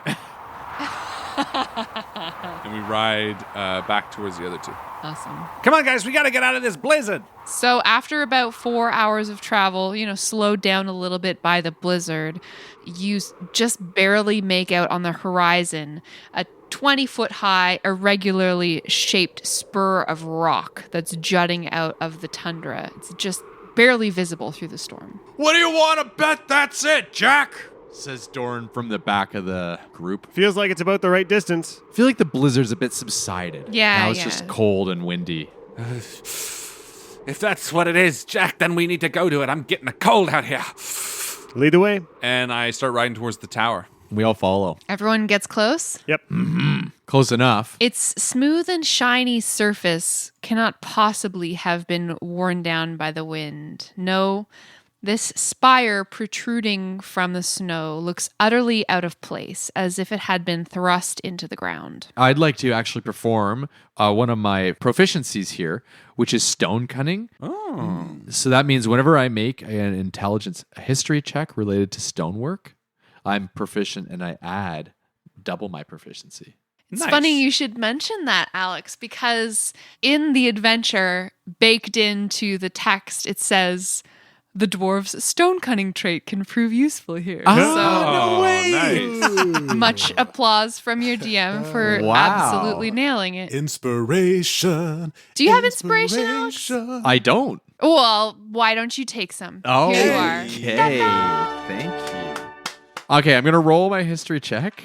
And we ride back towards the other two. Awesome. Come on, guys, we gotta get out of this blizzard. So after about 4 hours of travel, slowed down a little bit by the blizzard, you just barely make out on the horizon a 20-foot high, irregularly shaped spur of rock that's jutting out of the tundra. It's just barely visible through the storm. What do you want to bet that's it, Jack? Says Doran from the back of the group. feels like it's about the right distance. I feel like the blizzard's a bit subsided. Yeah, Now it's yeah. just cold and windy. If that's what it is, Jack, then we need to go to it. I'm getting a cold out here. Lead the way. And I start riding towards the tower. We all follow. Everyone gets close. Yep. Close enough. Its smooth and shiny surface cannot possibly have been worn down by the wind. No, this spire protruding from the snow looks utterly out of place, as if it had been thrust into the ground. I'd like to actually perform one of my proficiencies here, which is stone cunning. Oh. So that means whenever I make an intelligence history check related to stonework, I'm proficient and I add double my proficiency. It's funny you should mention that, Alex, because in the adventure, baked into the text, it says the dwarves' stone cutting trait can prove useful here. no way! Nice. Much applause from your DM for Wow. absolutely nailing it. Inspiration. Do you have inspiration, Alex? I don't. Well, why don't you take some? Oh, Here you are. okay. Thank you. Okay, I'm going to roll my history check.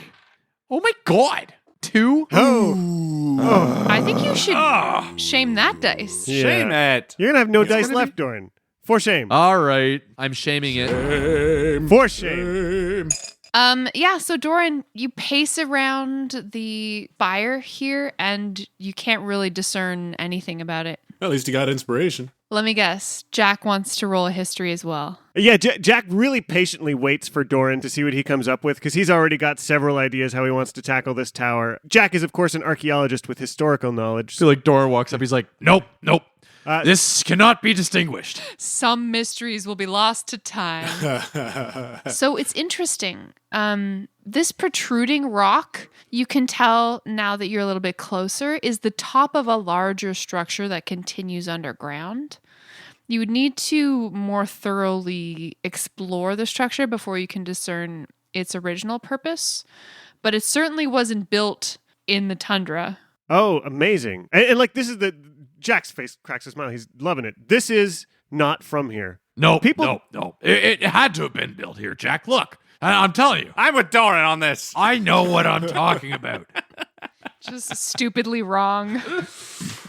Oh my god. 2? I think you should shame that dice. Yeah. Shame it. You're going to have no dice left, Doran. For shame. All right. I'm shaming it. For shame. So Doran, you pace around the fire here and you can't really discern anything about it. At least you got inspiration. Let me guess. Jack wants to roll a history as well. Yeah, Jack really patiently waits for Doran to see what he comes up with because he's already got several ideas how he wants to tackle this tower. Jack is, of course, an archaeologist with historical knowledge. So like Doran walks up. He's like, Nope. This cannot be distinguished. Some mysteries will be lost to time. So it's interesting. This protruding rock, you can tell now that you're a little bit closer, is the top of a larger structure that continues underground. You would need to more thoroughly explore the structure before you can discern its original purpose. But it certainly wasn't built in the tundra. Oh, amazing. And like, this is Jack's face cracks a smile. He's loving it. This is not from here. No, People- no. It had to have been built here, Jack. Look, I'm telling you. I'm with Doran on this. I know what I'm talking about. Just stupidly wrong.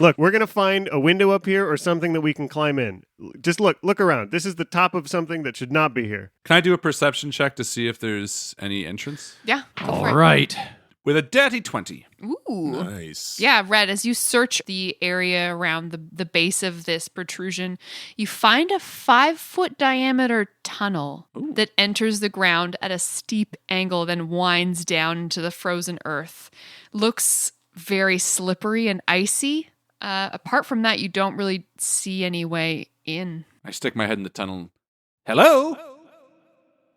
Look, we're going to find a window up here or something that we can climb in. Just look around. This is the top of something that should not be here. Can I do a perception check to see if there's any entrance? Yeah, go for All it. right. With a dirty 20. Ooh. Nice. Yeah, Red, as you search the area around the base of this protrusion, you find a 5-foot diameter tunnel that enters the ground at a steep angle, then winds down into the frozen earth. Looks very slippery and icy. Apart from that, you don't really see any way in. I stick my head in the tunnel. Hello?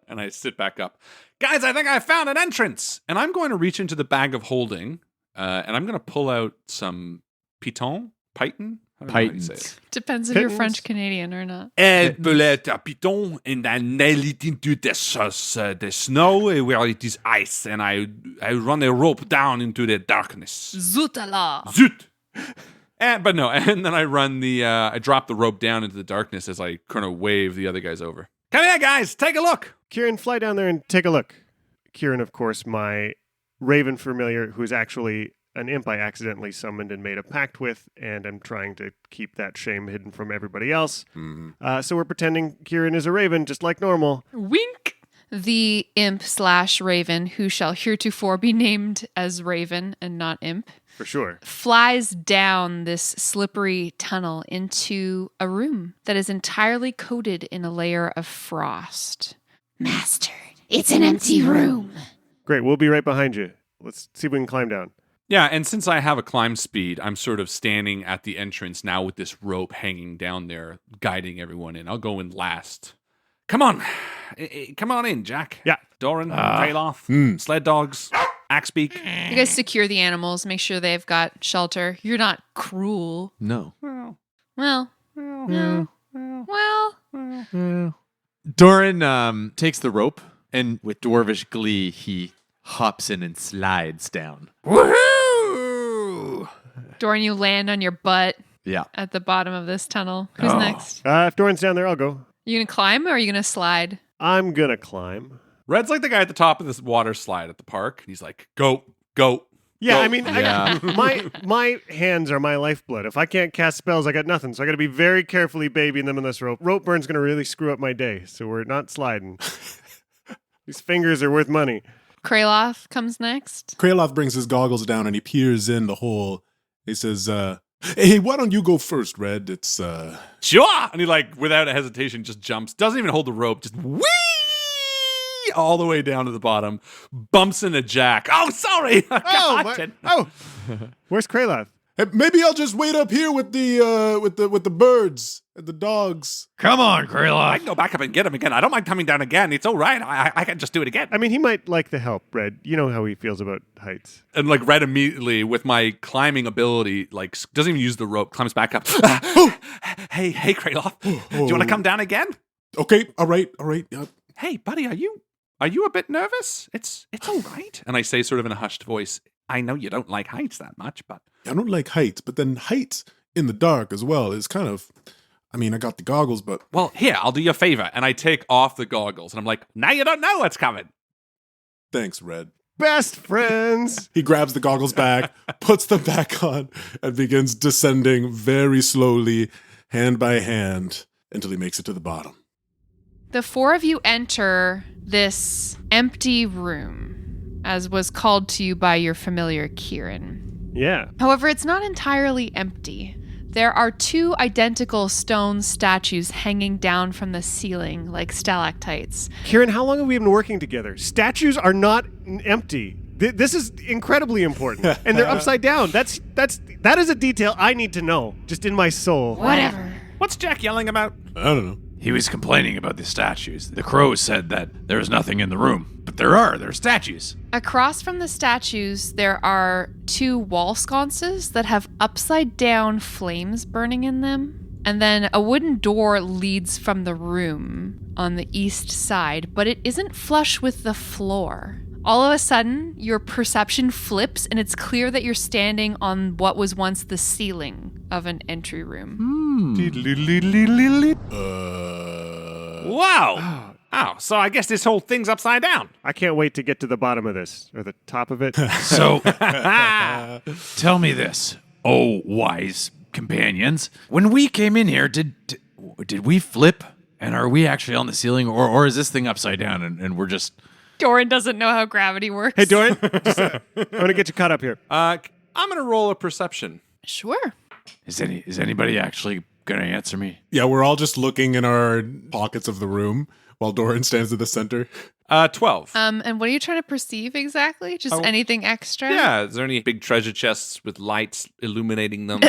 And I sit back up. Guys, I think I found an entrance. And I'm going to reach into the bag of holding, and I'm going to pull out some python? Python? I don't know how you say it. Depends if you're Pittance. French Canadian or not. I pull out a python and I nail it into the snow where it is ice, and I run a rope down into the darkness. Zootala. Zoot! And then I run I drop the rope down into the darkness as I kind of wave the other guys over. Come here, guys, take a look. Kieran, fly down there and take a look. Kieran, of course, my raven familiar, who's actually an imp I accidentally summoned and made a pact with, and I'm trying to keep that shame hidden from everybody else. So we're pretending Kieran is a raven, just like normal. Wink. The imp/raven, who shall heretofore be named as Raven and not imp, For sure. flies down this slippery tunnel into a room that is entirely coated in a layer of frost. Master, it's an empty room. Great, we'll be right behind you. Let's see if we can climb down. Yeah, and since I have a climb speed, I'm sort of standing at the entrance now with this rope hanging down there, guiding everyone in. I'll go in last. Come on. Come on in, Jack. Yeah. Doran, Kraloth, sled dogs, Axebeak. You guys secure the animals, make sure they've got shelter. You're not cruel. no. Well. Doran takes the rope, and with dwarvish glee, he hops in and slides down. Woohoo! Doran, you land on your butt Yeah. at the bottom of this tunnel. Who's next? If Doran's down there, I'll go. You gonna climb or are you gonna slide? I'm gonna climb. Red's like the guy at the top of this water slide at the park. He's like, go. Yeah, Go. I mean, Yeah. my hands are my lifeblood. If I can't cast spells, I got nothing. So I got to be very carefully babying them in this rope. Rope burn's going to really screw up my day, so we're not sliding. These fingers are worth money. Kraloth comes next. Kraloth brings his goggles down and he peers in the hole. He says, hey, why don't you go first, Red? It's, Sure. And he without a hesitation, just jumps. Doesn't even hold the rope. Just whee! All the way down to the bottom. Bumps into Jack. Oh, sorry. Where's Kraloth? Hey, maybe I'll just wait up here with the birds and the dogs. Come on, I Kraloth. can go back up and get him again. I don't mind coming down again. It's all right. I can just do it again. I mean, he might like the help, Red. You know how he feels about heights. And like Red immediately, with my climbing ability, like doesn't even use the rope, climbs back up. Hey, Kraloth, do you want to come down again? Okay, all right. Hey, buddy, are you a bit nervous? It's all right. And I say sort of in a hushed voice, I know you don't like heights that much, but I don't like heights, but then heights in the dark as well is kind of. I mean, I got the goggles, but well, here, I'll do you a favor. And I take off the goggles and I'm like, now you don't know what's coming. thanks, Red. Best friends. He grabs the goggles back, puts them back on, and begins descending very slowly, hand by hand, until he makes it to the bottom. The four of you enter this empty room, as was called to you by your familiar Kieran. Yeah. However, it's not entirely empty. There are two identical stone statues hanging down from the ceiling like stalactites. Kieran, how long have we been working together? Statues are not empty. This is incredibly important. And they're upside down. That is a detail I need to know, just in my soul. Whatever. What's Jack yelling about? I don't know. He was complaining about the statues. The crows said that there's nothing in the room, but there are statues. Across from the statues, there are two wall sconces that have upside down flames burning in them. And then a wooden door leads from the room on the east side, but it isn't flush with the floor. All of a sudden, your perception flips and it's clear that you're standing on what was once the ceiling of an entry room. Wow. Oh, so I guess this whole thing's upside down. I can't wait to get to the bottom of this, or the top of it. So, tell me this, oh wise companions. When we came in here, did we flip? And are we actually on the ceiling, or is this thing upside down and we're just... Doran doesn't know how gravity works. Hey, Doran, just, I want to get you caught up here. I'm going to roll a perception. Sure. Is anybody actually gonna answer me? Yeah, we're all just looking in our pockets of the room while Doran stands at the center. 12. And what are you trying to perceive exactly? Just anything extra? Yeah, is there any big treasure chests with lights illuminating them?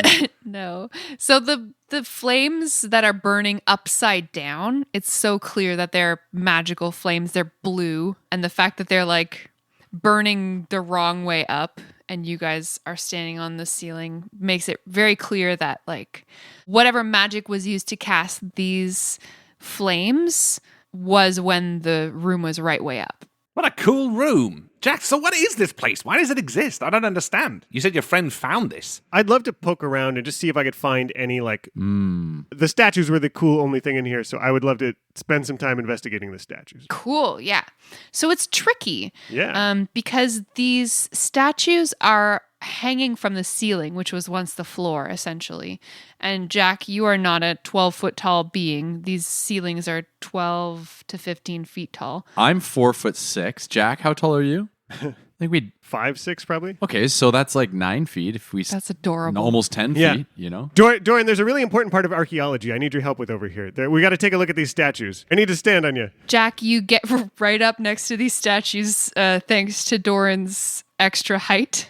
No. So the flames that are burning upside down, it's so clear that they're magical flames. They're blue. And the fact that they're like burning the wrong way up and you guys are standing on the ceiling makes it very clear that like whatever magic was used to cast these flames was when the room was right way up. What a cool room. Jack, so what is this place? Why does it exist? I don't understand. You said your friend found this. I'd love to poke around and just see if I could find any, like... The statues were the cool only thing in here, so I would love to spend some time investigating the statues. Cool, yeah. So it's tricky. Yeah. Because these statues are hanging from the ceiling, which was once the floor, essentially. And Jack, you are not a 12-foot tall being. These ceilings are 12 to 15 feet tall. I'm 4'6". Jack, how tall are you? I think we'd 5, 6, probably. okay. So that's like 9 feet. If we That's adorable. almost 10 Yeah. feet. You know. Doran, there's a really important part of archaeology I need your help with over here. We got to take a look at these statues. I need to stand on you. Jack, you get right up next to these statues thanks to Doran's extra height.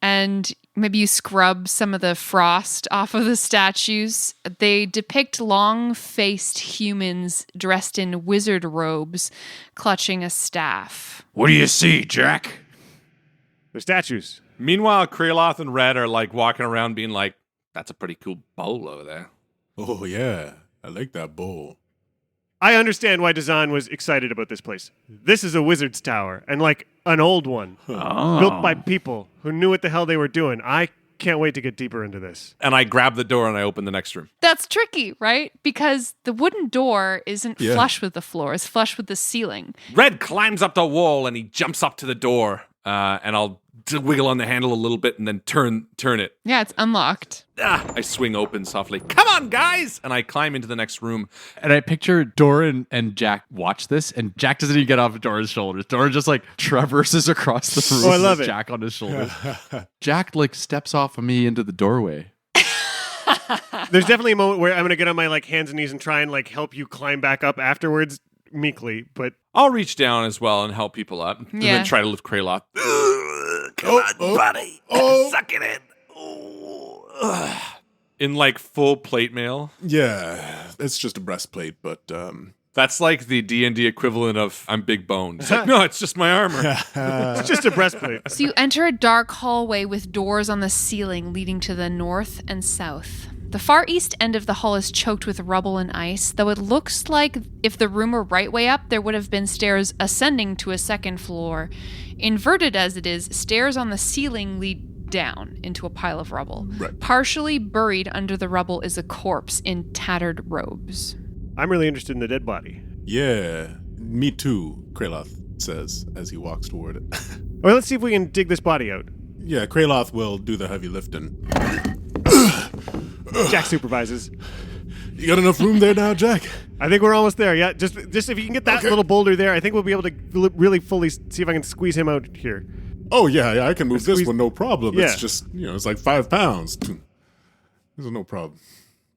And maybe you scrub some of the frost off of the statues. They depict long-faced humans dressed in wizard robes, clutching a staff. What do you see, Jack? They're statues. Meanwhile, Kraloth and Red are like walking around being like, that's a pretty cool bowl over there. Oh, yeah. I like that bowl. I understand why Dazan was excited about this place. This is a wizard's tower, and like an old one, built by people who knew what the hell they were doing. I can't wait to get deeper into this. And I grab the door and I open the next room. That's tricky, right? Because the wooden door isn't Yeah. flush with the floor. It's flush with the ceiling. Red climbs up the wall and he jumps up to the door. And I'll wiggle on the handle a little bit and then turn it. Yeah, it's unlocked. I swing open softly. Come on, guys! And I climb into the next room. And I picture Doran and Jack watch this, and Jack doesn't even get off of Doran's shoulders. Doran just like traverses across the room I love with it. Jack on his shoulders. Jack like steps off of me into the doorway. There's definitely a moment where I'm going to get on my like hands and knees and try and like help you climb back up afterwards, meekly, but I'll reach down as well and help people up. And Yeah. then try to lift Kraloth. Come on, buddy. Suck it in. Ooh. In like full plate mail. Yeah, it's just a breastplate, but That's like the D&D equivalent of I'm big boned. It's like, no, it's just my armor. It's just a breastplate. So you enter a dark hallway with doors on the ceiling leading to the north and south. The far east end of the hall is choked with rubble and ice, though it looks like if the room were right way up, there would have been stairs ascending to a second floor. Inverted as it is, stairs on the ceiling lead down into a pile of rubble. Right. Partially buried under the rubble is a corpse in tattered robes. I'm really interested in the dead body. yeah, me too, Kraloth says as he walks toward it. Well, let's see if we can dig this body out. Yeah, Kraloth will do the heavy lifting. Jack supervises. You got enough room there now, Jack? I think we're almost there. Yeah, just if you can get that little boulder there, I think we'll be able to really fully see if I can squeeze him out here. Oh, yeah, I can move this Squeeze- one, no problem. Yeah. It's just, it's like 5 pounds. There's no problem.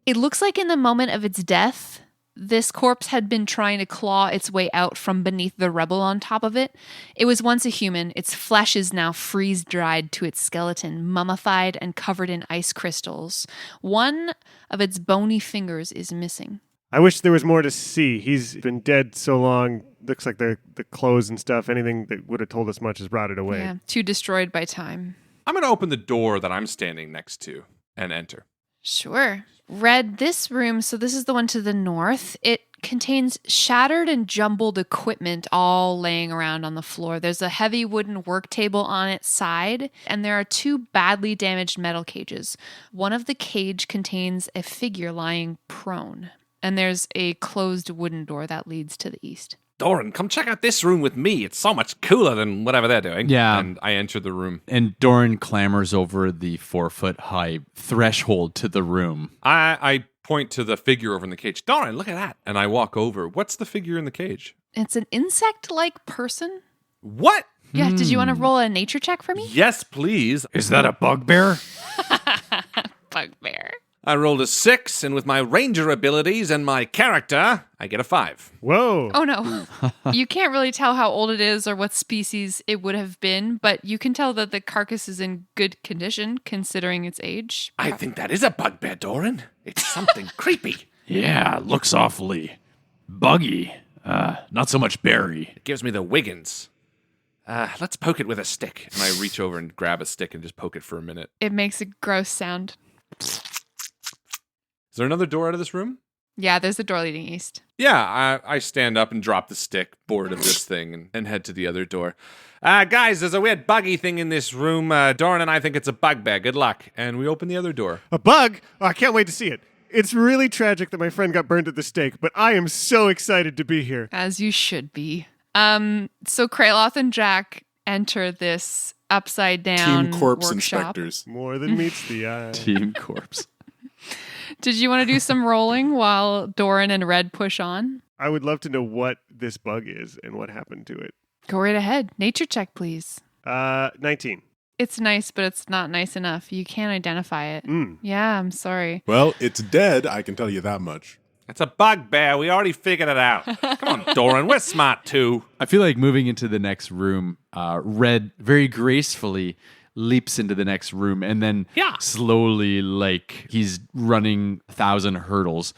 It looks like in the moment of its death, this corpse had been trying to claw its way out from beneath the rubble on top of it. It was once a human. Its flesh is now freeze-dried to its skeleton, mummified and covered in ice crystals. One of its bony fingers is missing. I wish there was more to see. He's been dead so long. Looks like the clothes and stuff, anything that would have told us much has brought it away. Yeah, too destroyed by time. I'm going to open the door that I'm standing next to and enter. Sure. Red, this room, so this is the one to the north, it contains shattered and jumbled equipment all laying around on the floor. There's a heavy wooden work table on its side, and there are 2 badly damaged metal cages. One of the cage contains a figure lying prone, and there's a closed wooden door that leads to the east. Doran, come check out this room with me. It's so much cooler than whatever they're doing. Yeah. And I enter the room. And Doran clambers over the 4-foot-high threshold to the room. I point to the figure over in the cage. Doran, look at that. And I walk over. What's the figure in the cage? It's an insect-like person. What? Yeah, did you want to roll a nature check for me? Yes, please. Is that a bugbear? Bugbear. I rolled a 6, and with my ranger abilities and my character, I get a 5. Whoa. Oh no. You can't really tell how old it is or what species it would have been, but you can tell that the carcass is in good condition considering its age. I think that is a bugbear, Doran. It's something creepy. Yeah, looks awfully buggy. Not so much berry. It gives me the Wiggins. Let's poke it with a stick. And I reach over and grab a stick and just poke it for a minute. It makes a gross sound. Is there another door out of this room? Yeah, there's a door leading east. Yeah, I stand up and drop the stick, bored of this thing, and head to the other door. Guys, there's a weird buggy thing in this room. Doran and I think it's a bugbear. Good luck. And we open the other door. A bug? Oh, I can't wait to see it. It's really tragic that my friend got burned at the stake, but I am so excited to be here. As you should be. So Kraloth and Jack enter this upside down Team Corpse workshop. Inspectors. More than meets the eye. Team Corpse. Did you want to do some rolling while Doran and Red push on? I would love to know what this bug is and what happened to it. Go right ahead. Nature check, please. 19. It's nice, but it's not nice enough. You can't identify it. Yeah, I'm sorry. Well, it's dead, I can tell you that much. It's a bugbear. We already figured it out. Come on, Doran. We're smart, too. I feel like moving into the next room, Red very gracefully leaps into the next room and then slowly, like he's running 1,000 hurdles,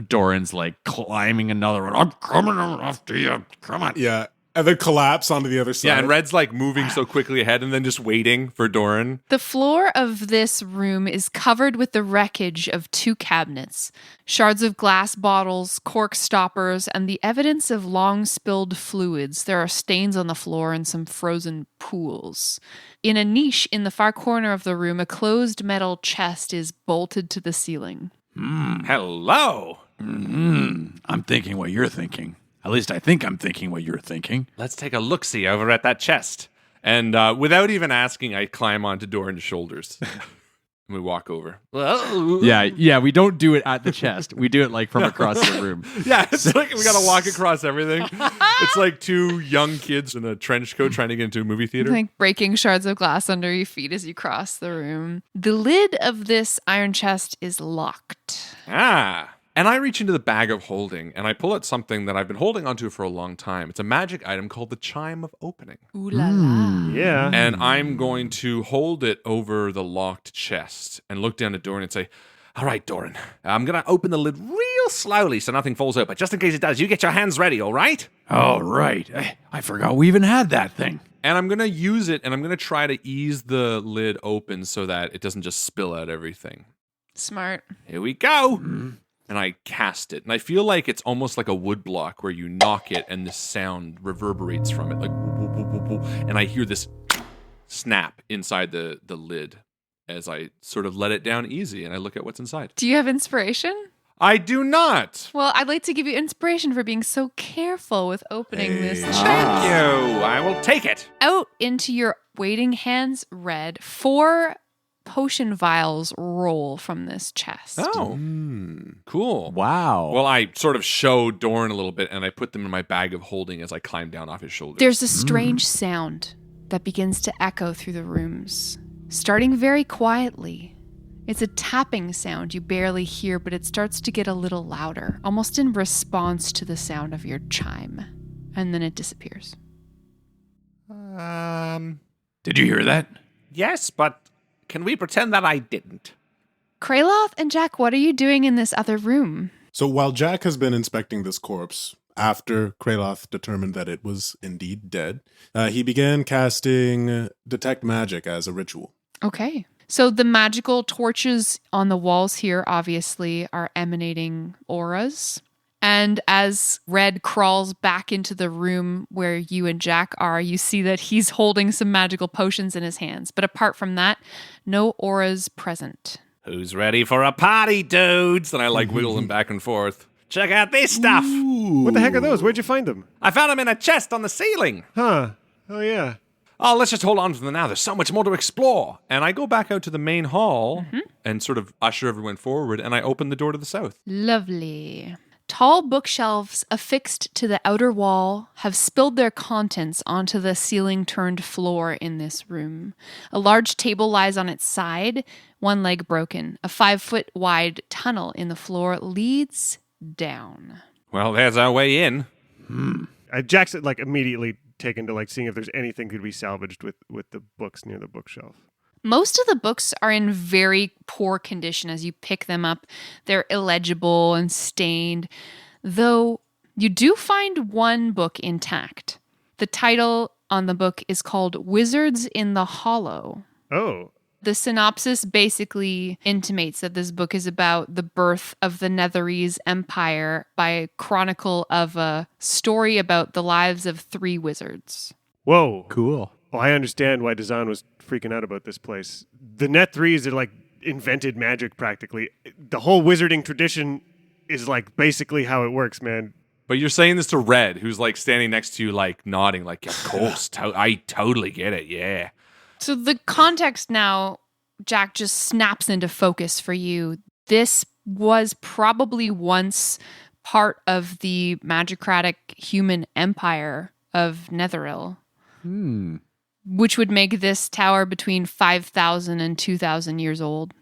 Doran's like climbing another one. I'm coming after you. Come on. Yeah, and then collapse onto the other side. Yeah, and Red's like moving so quickly ahead and then just waiting for Doran. The floor of this room is covered with the wreckage of 2 cabinets, shards of glass bottles, cork stoppers, and the evidence of long spilled fluids. There are stains on the floor and some frozen pools. In a niche in the far corner of the room, a closed metal chest is bolted to the ceiling. Hello. I'm thinking what you're thinking. At least I think I'm thinking what you're thinking. Let's take a look-see over at that chest. And without even asking, I climb onto Doran's shoulders. And we walk over. Yeah, we don't do it at the chest. We do it like from across the room. Yeah, it's like we gotta walk across everything. It's like 2 young kids in a trench coat trying to get into a movie theater. Like breaking shards of glass under your feet as you cross the room. The lid of this iron chest is locked. Ah, And I reach into the bag of holding, and I pull out something that I've been holding onto for a long time. It's a magic item called the Chime of Opening. Ooh la la. Yeah. And I'm going to hold it over the locked chest and look down at Doran and say, all right, Doran, I'm going to open the lid real slowly so nothing falls out. But just in case it does, you get your hands ready, all right? All right. I forgot we even had that thing. And I'm going to use it, and I'm going to try to ease the lid open so that it doesn't just spill out everything. Smart. Here we go. And I cast it. And I feel like it's almost like a wood block where you knock it and this sound reverberates from it. Like, woo, woo, woo, woo, woo. And I hear this snap inside the lid as I sort of let it down easy and I look at what's inside. Do you have inspiration? I do not. Well, I'd like to give you inspiration for being so careful with opening this chest. Thank you. I will take it. Out into your waiting hands, Red, 4 potion vials roll from this chest. Oh, cool. Wow. Well, I sort of show Doran a little bit and I put them in my bag of holding as I climb down off his shoulders. There's a strange sound that begins to echo through the rooms, starting very quietly. It's a tapping sound you barely hear, but it starts to get a little louder, almost in response to the sound of your chime. And then it disappears. Did you hear that? Yes, but can we pretend that I didn't? Kraloth and Jack, what are you doing in this other room? So while Jack has been inspecting this corpse, after Kraloth determined that it was indeed dead, he began casting Detect Magic as a ritual. Okay. So the magical torches on the walls here obviously are emanating auras. And as Red crawls back into the room where you and Jack are, you see that he's holding some magical potions in his hands. But apart from that, no auras present. Who's ready for a party, dudes? And I wiggle them back and forth. Check out this stuff. What the heck are those? Where'd you find them? I found them in a chest on the ceiling. Huh. Oh, yeah. Oh, let's just hold on to them now. There's so much more to explore. And I go back out to the main hall and sort of usher everyone forward, and I open the door to the south. Lovely. Tall bookshelves affixed to the outer wall have spilled their contents onto the ceiling-turned floor in this room. A large table lies on its side, one leg broken. A 5-foot-wide tunnel in the floor leads down. Well, there's our way in. Jack's immediately taken to seeing if there's anything could be salvaged with the books near the bookshelf. Most of the books are in very poor condition as you pick them up. They're illegible and stained, though you do find one book intact. The title on the book is called Wizards in the Hollow. Oh. The synopsis basically intimates that this book is about the birth of the Netherese Empire by a chronicle of a story about the lives of 3 wizards. Whoa. Cool. Well, I understand why Dazan was freaking out about this place. The Net 3s are invented magic practically. The whole wizarding tradition is basically how it works, man. But you're saying this to Red, who's standing next to you, nodding, of course, I totally get it, yeah. So the context now, Jack, just snaps into focus for you. This was probably once part of the magicratic human empire of Netheril. Which would make this tower between 5,000 and 2,000 years old.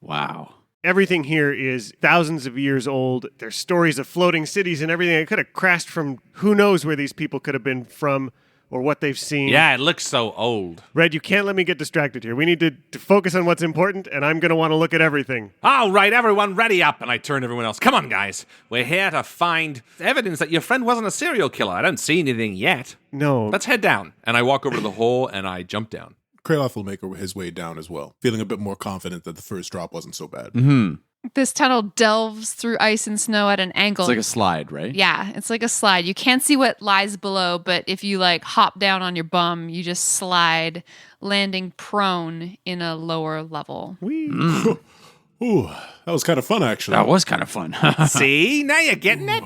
Wow. Everything here is thousands of years old. There's stories of floating cities and everything. It could have crashed from who knows where these people could have been from or what they've seen. Yeah, it looks so old. Red, you can't let me get distracted here. We need to focus on what's important, and I'm going to want to look at everything. All right, everyone, ready up. And I turn to everyone else. Come on, guys. We're here to find evidence that your friend wasn't a serial killer. I don't see anything yet. No. Let's head down. And I walk over to the hole and I jump down. Kraloth will make his way down as well, feeling a bit more confident that the first drop wasn't so bad. This tunnel delves through ice and snow at an angle. It's like a slide, right? Yeah, it's like a slide. You can't see what lies below, but if you hop down on your bum, you just slide, landing prone in a lower level. Ooh, that was kind of fun, actually. That was kind of fun. See? Now you're getting it?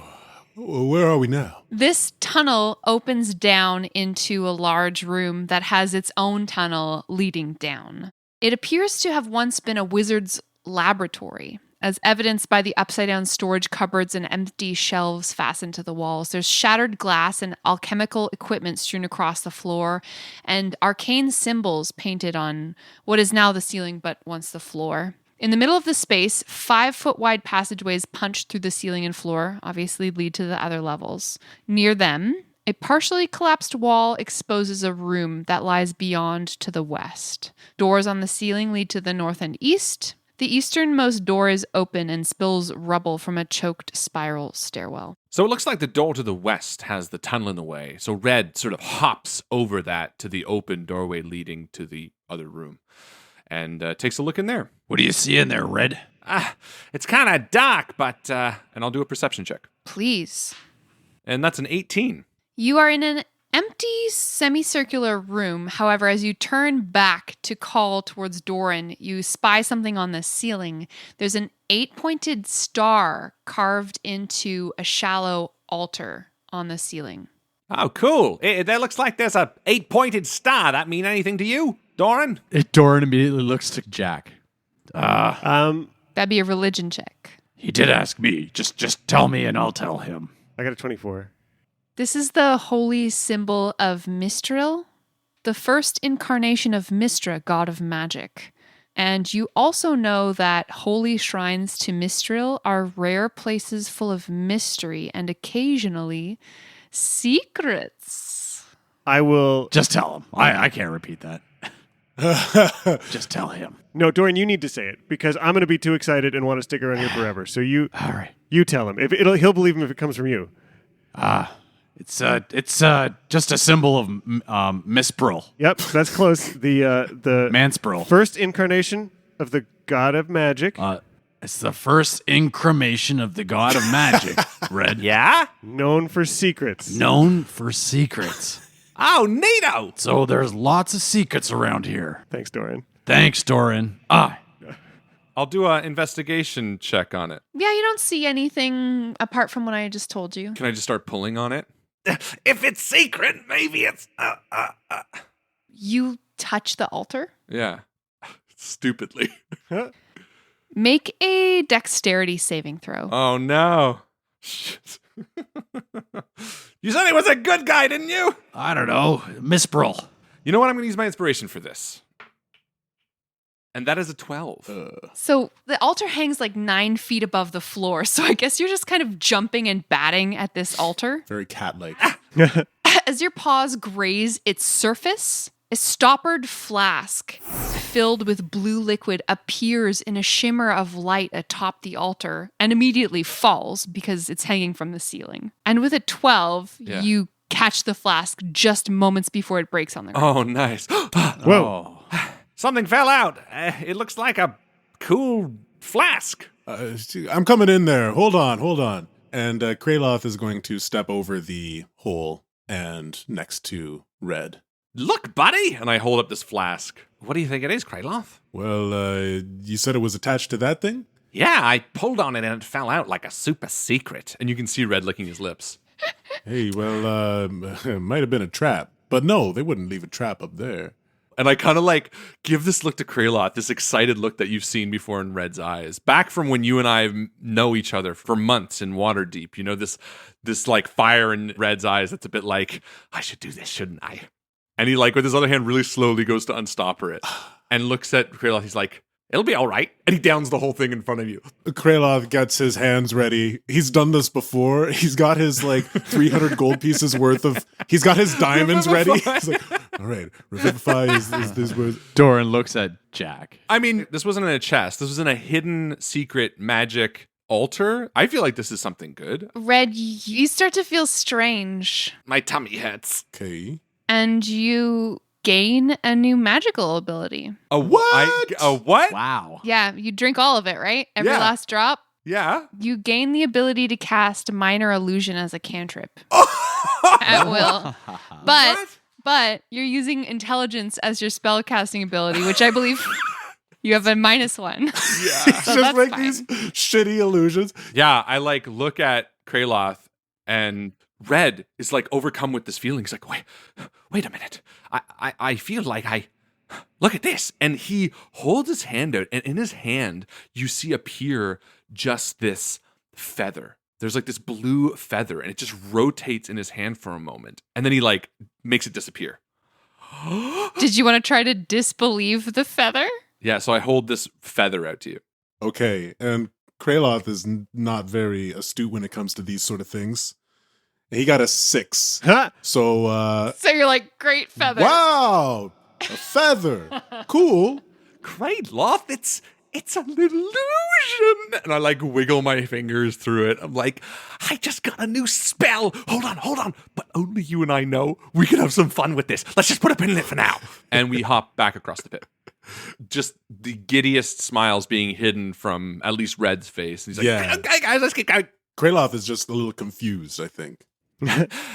Where are we now? This tunnel opens down into a large room that has its own tunnel leading down. It appears to have once been a wizard's laboratory, as evidenced by the upside-down storage cupboards and empty shelves fastened to the walls. There's shattered glass and alchemical equipment strewn across the floor, and arcane symbols painted on what is now the ceiling but once the floor. In the middle of the space, 5-foot wide passageways punch through the ceiling and floor, obviously lead to the other levels. Near them, a partially collapsed wall exposes a room that lies beyond to the west. Doors on the ceiling lead to the north and east. The easternmost door is open and spills rubble from a choked spiral stairwell. So it looks like the door to the west has the tunnel in the way. So Red sort of hops over that to the open doorway leading to the other room and takes a look in there. What do you see in there, Red? It's kind of dark, but... and I'll do a perception check. Please. And that's an 18. You are in an empty semicircular room. However, as you turn back to call towards Doran, you spy something on the ceiling. There's an 8-pointed star carved into a shallow altar on the ceiling. Oh, cool. That looks like there's a 8-pointed star. That mean anything to you, Doran? Doran immediately looks to Jack. That'd be a religion check. He did ask me. Just tell me and I'll tell him. I got a 24. This is the holy symbol of Mistral, the first incarnation of Mistra, god of magic. And you also know that holy shrines to Mistral are rare places full of mystery and occasionally secrets. I will... Just tell him. I can't repeat that. Just tell him. No, Dorian, you need to say it because I'm going to be too excited and want to stick around here forever. So you... All right. You tell him. He'll believe him if it comes from you. It's just a symbol of Mispril. Yep, that's close. The Manspril. first incarnation of the god of magic, It's the first incremation of the god of magic, Red. Yeah? known for secrets. Known for secrets. Oh, neato! So there's lots of secrets around here. Thanks, Dorian. Thanks, Doran. I'll do an investigation check on it. Yeah, you don't see anything apart from what I just told you. Can I just start pulling on it? If it's secret, maybe it's... You touch the altar? Yeah. Stupidly. Make a dexterity saving throw. Oh, no. Shit. You said he was a good guy, didn't you? I don't know. Mispril. You know what? I'm going to use my inspiration for this. And that is a 12. So the altar hangs like 9 feet above the floor. So I guess you're just kind of jumping and batting at this altar. Very cat-like. As your paws graze its surface, a stoppered flask filled with blue liquid appears in a shimmer of light atop the altar and immediately falls because it's hanging from the ceiling. And with a 12, you catch the flask just moments before it breaks on the ground. Oh, nice. Whoa. Something fell out. It looks like a cool flask. I'm coming in there. Hold on. And Kraloth is going to step over the hole and next to Red. Look, buddy! And I hold up this flask. What do you think it is, Kraloth? Well, you said it was attached to that thing? Yeah, I pulled on it and it fell out like a super secret. And you can see Red licking his lips. Hey, well, it might have been a trap. But no, they wouldn't leave a trap up there. And I kind of like give this look to Kraloth, this excited look that you've seen before in Red's eyes. Back from when you and I know each other for months in Waterdeep. You know, this like fire in Red's eyes that's a bit like, I should do this, shouldn't I? And he like with his other hand really slowly goes to unstopper it and looks at Kraloth. He's like, it'll be all right. And he downs the whole thing in front of you. Kraloth gets his hands ready. He's done this before. He's got his like 300 gold pieces worth of, he's got his diamonds ready. He's like, all right, Revivify is this word. Doran looks at Jack. I mean, this wasn't in a chest. This was in a hidden secret magic altar. I feel like this is something good. Red, you start to feel strange. My tummy hurts. Okay. And you gain a new magical ability. A what? A what? Wow. Yeah, you drink all of it, right? Every Yeah. last drop. Yeah. You gain the ability to cast minor illusion as a cantrip at will. But you're using intelligence as your spell casting ability, which I believe you have a -1. Yeah. So Just that's like fine. these shitty illusions. Yeah, I like look at Kraloth and Red is like overcome with this feeling. He's like, wait a minute. I feel like look at this. And he holds his hand out, and in his hand, you see appear just this feather. There's like this blue feather, and it just rotates in his hand for a moment. And then he like makes it disappear. Did you want to try to disbelieve the feather? Yeah, so I hold this feather out to you. Okay, and Kraloth is not very astute when it comes to these sort of things. He got a 6. Huh? So, So you're like, great feather. wow! A feather! Cool! Kraloth, it's an illusion. And I like wiggle my fingers through it. I'm like, I just got a new spell. Hold on. But only you and I know. We can have some fun with this. Let's just put a pin in it for now. And we hop back across the pit. Just the giddiest smiles being hidden from at least Red's face. He's like, Yeah. Okay, guys, let's get going. Kraloth is just a little confused, I think.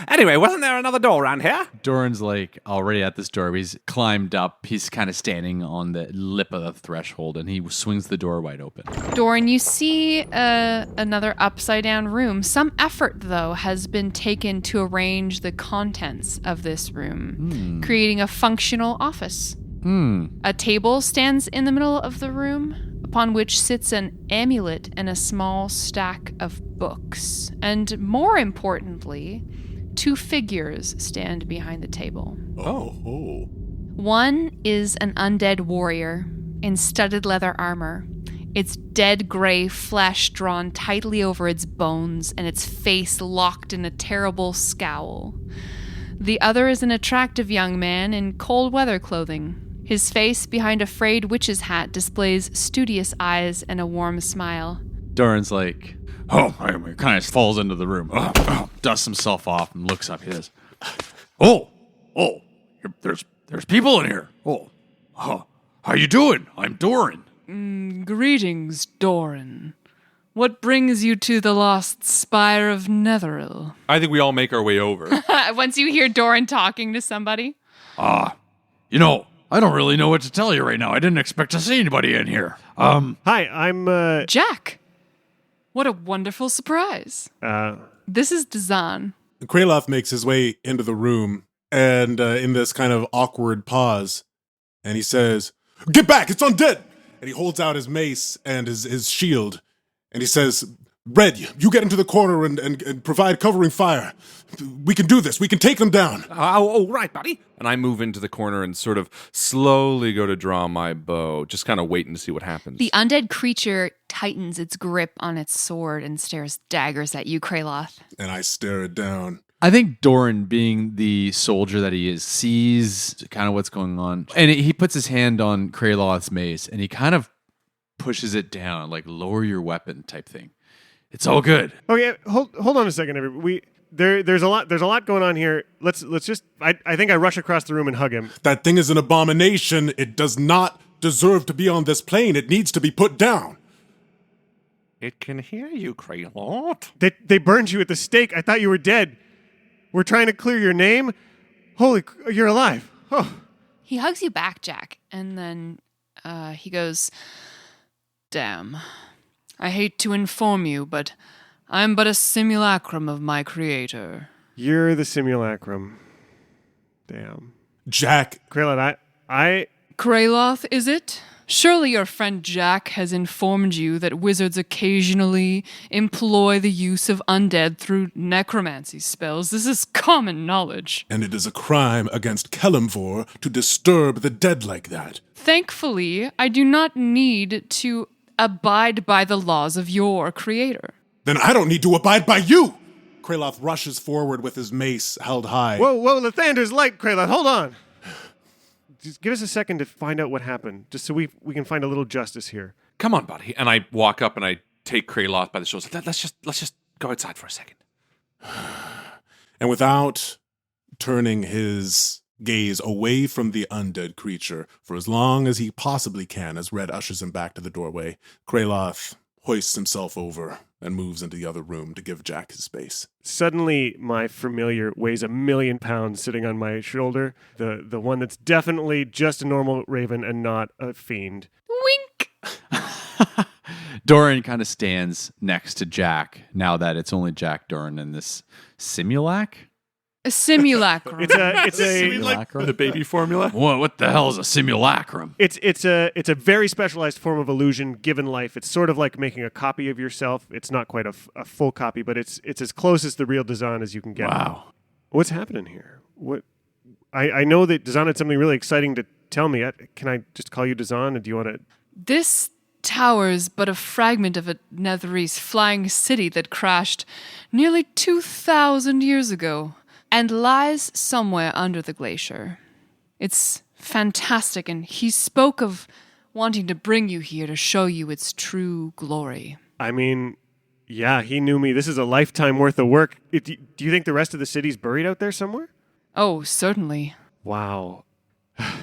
Anyway, wasn't there another door around here? Doran's like already at this door. He's climbed up. He's kind of standing on the lip of the threshold, and he swings the door wide open. Doran, you see another upside down room. Some effort, though, has been taken to arrange the contents of this room, creating a functional office. A table stands in the middle of the room, upon which sits an amulet and a small stack of books. And more importantly, 2 figures stand behind the table. Oh. One is an undead warrior in studded leather armor, its dead gray flesh drawn tightly over its bones and its face locked in a terrible scowl. The other is an attractive young man in cold weather clothing. His face behind a frayed witch's hat displays studious eyes and a warm smile. Doran's like, oh, he kind of falls into the room, dusts himself off, and looks up. He says, There's people in here. How you doing? I'm Doran. Greetings, Doran. What brings you to the lost spire of Netheril? I think we all make our way over. Once you hear Doran talking to somebody. I don't really know what to tell you right now. I didn't expect to see anybody in here. Hi, I'm Jack. What a wonderful surprise. This is Dazan. Kraloth makes his way into the room, and in this kind of awkward pause, and he says, "Get back, it's undead!" And he holds out his mace and his shield, and he says, "Red, you get into the corner and provide covering fire. We can do this. We can take them down." All right, buddy. And I move into the corner and sort of slowly go to draw my bow, just kind of waiting to see what happens. The undead creature tightens its grip on its sword and stares daggers at you, Kraloth. And I stare it down. I think Doran, being the soldier that he is, sees kind of what's going on. And he puts his hand on Kraloth's mace, and he kind of pushes it down, like lower your weapon type thing. It's all good. Okay, hold on a second, everybody. There's a lot going on here. Let's just. I think I rush across the room and hug him. That thing is an abomination. It does not deserve to be on this plane. It needs to be put down. It can hear you, Kraloth. They burned you at the stake. I thought you were dead. We're trying to clear your name. Holy, you're alive. Oh. He hugs you back, Jack, and then he goes, Damn. I hate to inform you, but I'm but a simulacrum of my creator. You're the simulacrum. Damn. Jack. Kraloth, I Kraloth, is it? Surely your friend Jack has informed you that wizards occasionally employ the use of undead through necromancy spells. This is common knowledge. And it is a crime against Kelemvor to disturb the dead like that. Thankfully, I do not need to abide by the laws of your creator. Then I don't need to abide by you! Kraloth rushes forward with his mace held high. Whoa, Lathander's light, Kraloth. Hold on. Just give us a second to find out what happened, just so we can find a little justice here. Come on, buddy. And I walk up and I take Kraloth by the shoulders. Let's just go outside for a second. And without turning his gaze away from the undead creature for as long as he possibly can, as Red ushers him back to the doorway, Kraloth hoists himself over and moves into the other room to give Jack his space. Suddenly, my familiar weighs 1,000,000 pounds sitting on my shoulder. The one that's definitely just a normal raven and not a fiend. wink. Doran kind of stands next to Jack now that it's only Jack, Doran, and this simulac. A simulacrum. It's a Simulacrum? The baby formula? What the hell is a simulacrum? It's a very specialized form of illusion given life. It's sort of like making a copy of yourself. It's not quite a full copy, but it's as close as the real Dazan as you can get. Wow. What's happening here? What? I know that Dazan had something really exciting to tell me. Can I just call you Dazan? Or do you want to? This towers but a fragment of a Netherese flying city that crashed nearly 2,000 years ago and lies somewhere under the glacier. It's fantastic, and he spoke of wanting to bring you here to show you its true glory. I mean, yeah, he knew me. This is a lifetime worth of work. Do you think the rest of the city's buried out there somewhere? Oh, certainly. Wow.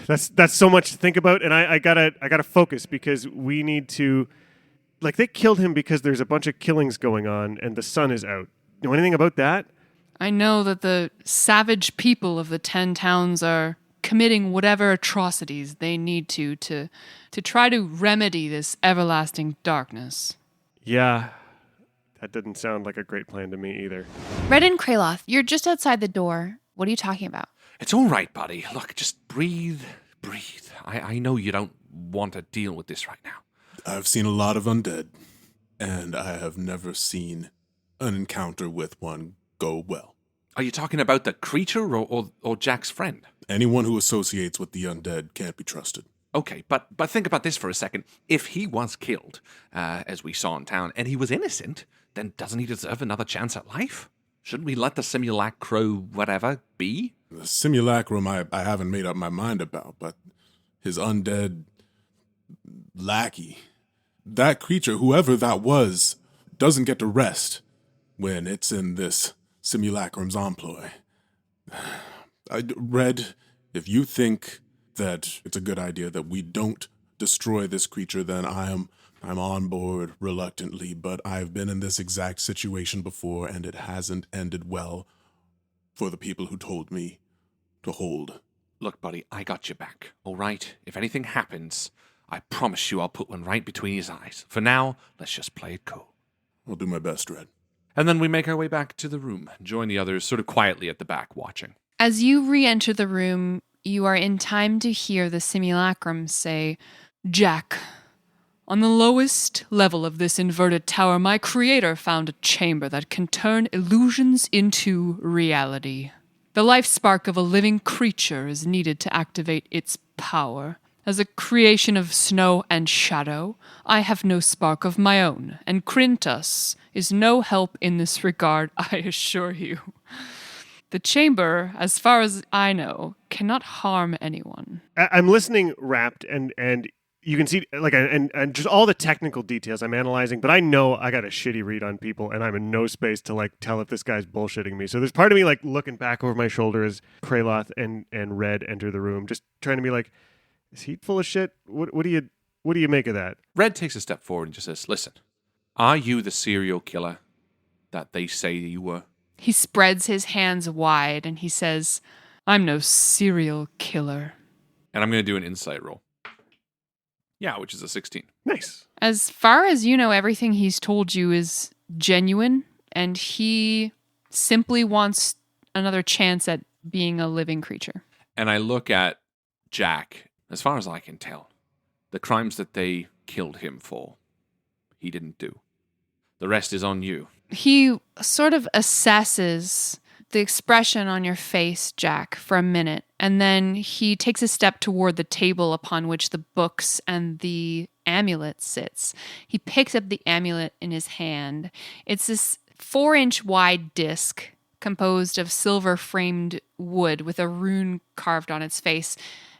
That's so much to think about, and I gotta focus because we need to. Like, they killed him because there's a bunch of killings going on, and the sun is out. Know anything about that? I know that the savage people of the 10 towns are committing whatever atrocities they need to try to remedy this everlasting darkness. Yeah, that didn't sound like a great plan to me either. Red and Kraloth, you're just outside the door. What are you talking about? It's all right, buddy. Look, just breathe. I know you don't want to deal with this right now. I've seen a lot of undead, and I have never seen an encounter with one go well. Are you talking about the creature or Jack's friend? Anyone who associates with the undead can't be trusted. Okay, but think about this for a second. If he was killed, as we saw in town, and he was innocent, then doesn't he deserve another chance at life? Shouldn't we let the simulacro whatever be? The simulacrum I haven't made up my mind about, but his undead lackey, that creature, whoever that was, doesn't get to rest when it's in this simulacrum's employ. Red, if you think that it's a good idea that we don't destroy this creature, then I'm on board reluctantly, but I've been in this exact situation before, and it hasn't ended well for the people who told me to hold. Look, buddy, I got your back, all right? If anything happens, I promise you I'll put one right between his eyes. For now, let's just play it cool. I'll do my best, Red. And then we make our way back to the room, join the others sort of quietly at the back watching. As you re-enter the room, you are in time to hear the simulacrum say, Jack, on the lowest level of this inverted tower, my creator found a chamber that can turn illusions into reality. The life spark of a living creature is needed to activate its power. As a creation of snow and shadow, I have no spark of my own, and Krintas is no help in this regard, I assure you. The chamber, as far as I know, cannot harm anyone. I'm listening rapt, and you can see, like, and just all the technical details I'm analyzing, but I know I got a shitty read on people, and I'm in no space to, like, tell if this guy's bullshitting me. So there's part of me, like, looking back over my shoulder as Kraloth and Red enter the room, just trying to be like, is he full of shit? What do you make of that? Red takes a step forward and just says, listen, are you the serial killer that they say you were? He spreads his hands wide and he says, I'm no serial killer. And I'm going to do an insight roll. Yeah, which is a 16. Nice. As far as you know, everything he's told you is genuine, and he simply wants another chance at being a living creature. And I look at Jack. As far as I can tell, the crimes that they killed him for, he didn't do. The rest is on you. He sort of assesses the expression on your face, Jack, for a minute, and then he takes a step toward the table upon which the books and the amulet sits. He picks up the amulet in his hand. It's this 4-inch wide disc composed of silver-framed wood with a rune carved on its face.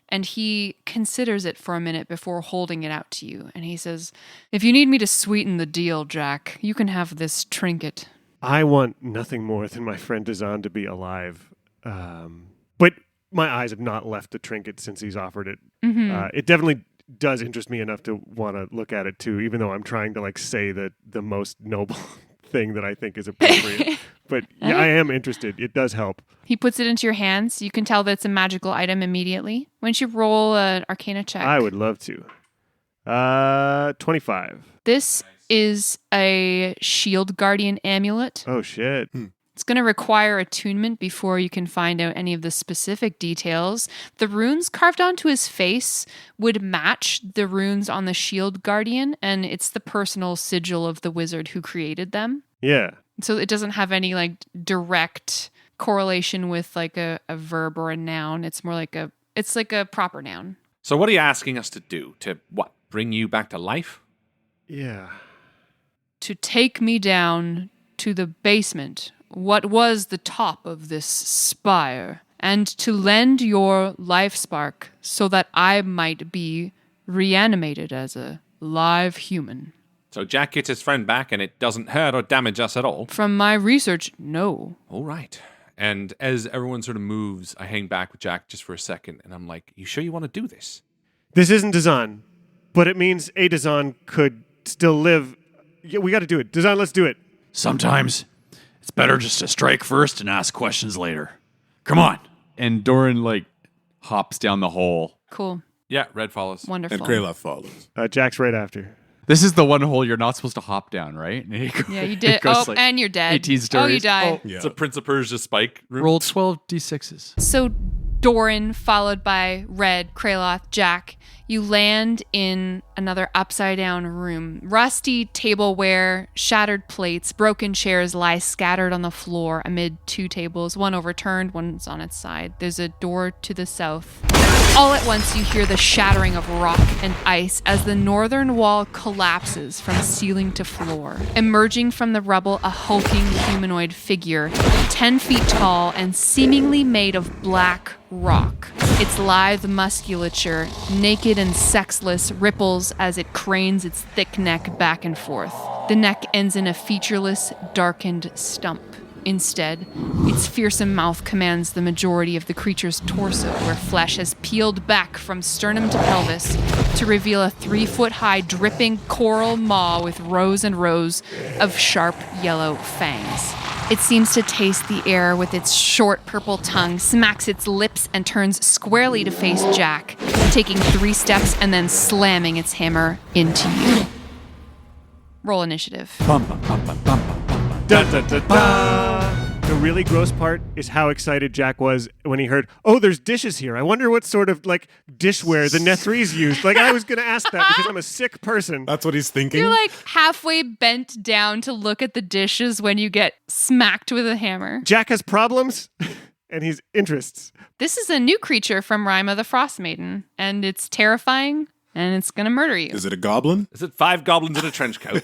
And he considers it for a minute before holding it out to you. And he says, if you need me to sweeten the deal, Jack, you can have this trinket. I want nothing more than my friend Dazan to be alive. But my eyes have not left the trinket since he's offered it. Mm-hmm. It definitely does interest me enough to want to look at it too, even though I'm trying to, like, say the most noble thing that I think is appropriate. But yeah, I am interested. It does help. he puts it into your hands. You can tell that it's a magical item immediately. Why don't you roll an Arcana check? I would love to. 25. This is a Shield Guardian amulet. Oh, shit. It's going to require attunement before you can find out any of the specific details. The runes carved onto his face would match the runes on the Shield Guardian, and it's the personal sigil of the wizard who created them. Yeah. So it doesn't have any like direct correlation with like a verb or a noun. It's more like it's like a proper noun. So what are you asking us to do? To what? Bring you back to life? Yeah. To take me down to the basement, what was the top of this spire, and to lend your life spark so that I might be reanimated as a live human. So Jack gets his friend back and it doesn't hurt or damage us at all. From my research, no. All right. And as everyone sort of moves, I hang back with Jack just for a second and I'm like, you sure you want to do this? This isn't Dazan, but it means a Dazan could still live. Yeah, we got to do it. Dazan, let's do it. Sometimes it's better just to strike first and ask questions later. Come on. And Doran, hops down the hole. Cool. Yeah, Red follows. Wonderful. And Kraloth follows. Jack's right after. This is the one hole you're not supposed to hop down, right? Yeah, you did. And you're dead. 18 stories. Oh, you died. Yeah. It's a Prince of Persia spike room. Roll 12 d6s. So Doran, followed by Red, Kraloth, Jack, you land in another upside-down room. Rusty tableware, shattered plates, broken chairs lie scattered on the floor amid two tables, one overturned, one's on its side. There's a door to the south. All at once, you hear the shattering of rock and ice as the northern wall collapses from ceiling to floor. Emerging from the rubble, a hulking humanoid figure, 10 feet tall and seemingly made of black rock. Its lithe musculature, naked and sexless, ripples as it cranes its thick neck back and forth. The neck ends in a featureless, darkened stump. Instead, its fearsome mouth commands the majority of the creature's torso, where flesh has peeled back from sternum to pelvis to reveal a 3-foot-high, dripping coral maw with rows and rows of sharp yellow fangs. It seems to taste the air with its short purple tongue, smacks its lips, and turns squarely to face Jack, taking 3 steps and then slamming its hammer into you. Roll initiative. Da, da, da, da. The really gross part is how excited Jack was when he heard, oh, there's dishes here. I wonder what sort of dishware the Nethrees used. I was going to ask that because I'm a sick person. That's what he's thinking. You're halfway bent down to look at the dishes when you get smacked with a hammer. Jack has problems and he's interests. This is a new creature from Rima the Frost Maiden, and it's terrifying, and it's going to murder you. Is it a goblin? Is it 5 goblins in a trench coat?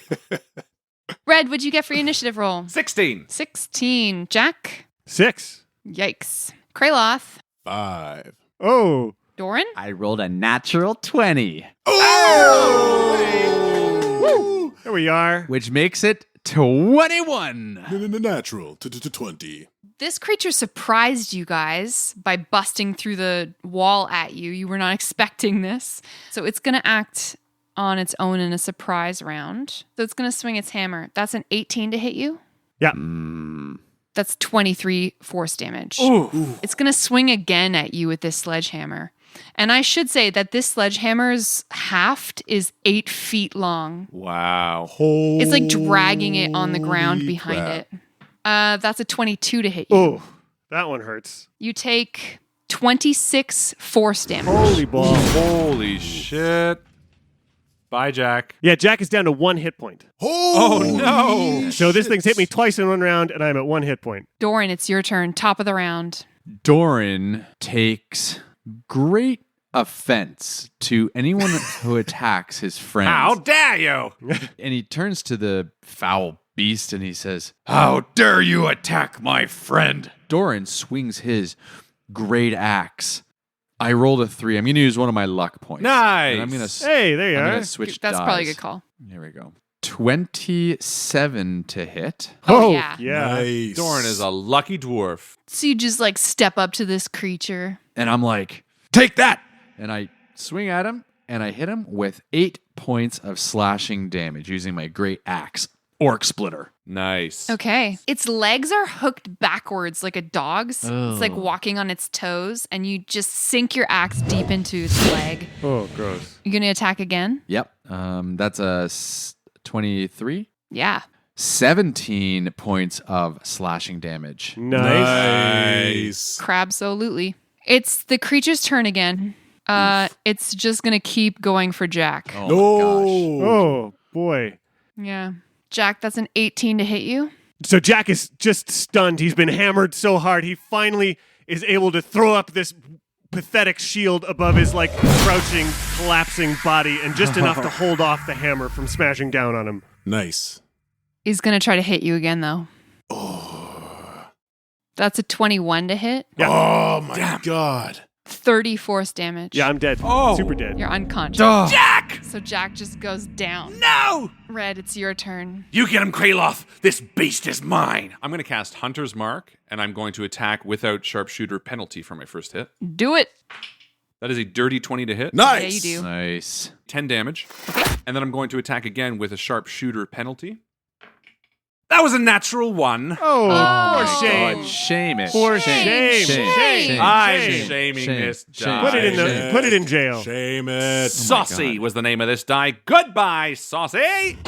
Red, what'd you get for your initiative roll? 16. 16. Jack? 6. Yikes. Kraloth? 5. Oh. Doran? I rolled a natural 20, Woo! There we are. which makes it 21. Natural. 20. This creature surprised you guys by busting through the wall at you. You were not expecting this. So it's going to act on its own in a surprise round. So it's going to swing its hammer. That's an 18 to hit you. Yeah. That's 23 force damage. Ooh. It's going to swing again at you with this sledgehammer. And I should say that this sledgehammer's haft is 8 feet long. Wow. It's like dragging it on the ground behind it. That's a 22 to hit you. Oh, that one hurts. You take 26 force damage. Holy ball. Holy shit. Bye, Jack. Yeah, Jack is down to 1 hit point. Oh, no. So this thing's hit me twice in 1 round, and I'm at 1 hit point. Doran, it's your turn. Top of the round. Doran takes great offense to anyone who attacks his friends. How dare you? And he turns to the foul beast and he says, How dare you attack my friend? Doran swings his great axe. I rolled a 3. I'm going to use one of my luck points. Nice. And I'm going Hey, there you I'm are. going to switch That's dies. probably a good call. Here we go. 27 to hit. Oh, yeah. Nice. Doran is a lucky dwarf. So you just step up to this creature. And I'm like, Take that! and I swing at him and I hit him with 8 points of slashing damage using my great axe. Orc splitter. Nice. Okay. Its legs are hooked backwards like a dog's. Oh. It's like walking on its toes, and you just sink your axe deep into its leg. Oh, gross. You gonna attack again? Yep. That's a 23. Yeah. 17 points of slashing damage. Nice. Crabsolutely. It's the creature's turn again. It's just gonna keep going for Jack. Oh No. my gosh. Oh, boy. Yeah. Jack, that's an 18 to hit you. So Jack is just stunned. He's been hammered so hard. He finally is able to throw up this pathetic shield above his like crouching, collapsing body, and just enough to hold off the hammer from smashing down on him. Nice. He's going to try to hit you again, though. Oh. That's a 21 to hit. Yeah. Oh my God. 30 force damage. Yeah, I'm dead. Oh. Super dead. You're unconscious. Jack! So Jack just goes down. No! Red, it's your turn. You get him, Kraloth. This beast is mine. I'm going to cast Hunter's Mark, and I'm going to attack without sharpshooter penalty for my first hit. Do it. That is a dirty 20 to hit. Nice. Yeah, you do. Nice. 10 damage. And then I'm going to attack again with a sharpshooter penalty. That was a natural one. Oh, Oh. for shame. God, shame it. For shame. Shame. I'm Shame. shaming Shame. this Shame. die. Put it in jail. Shame it. Saucy was the name of this die. Goodbye, Saucy.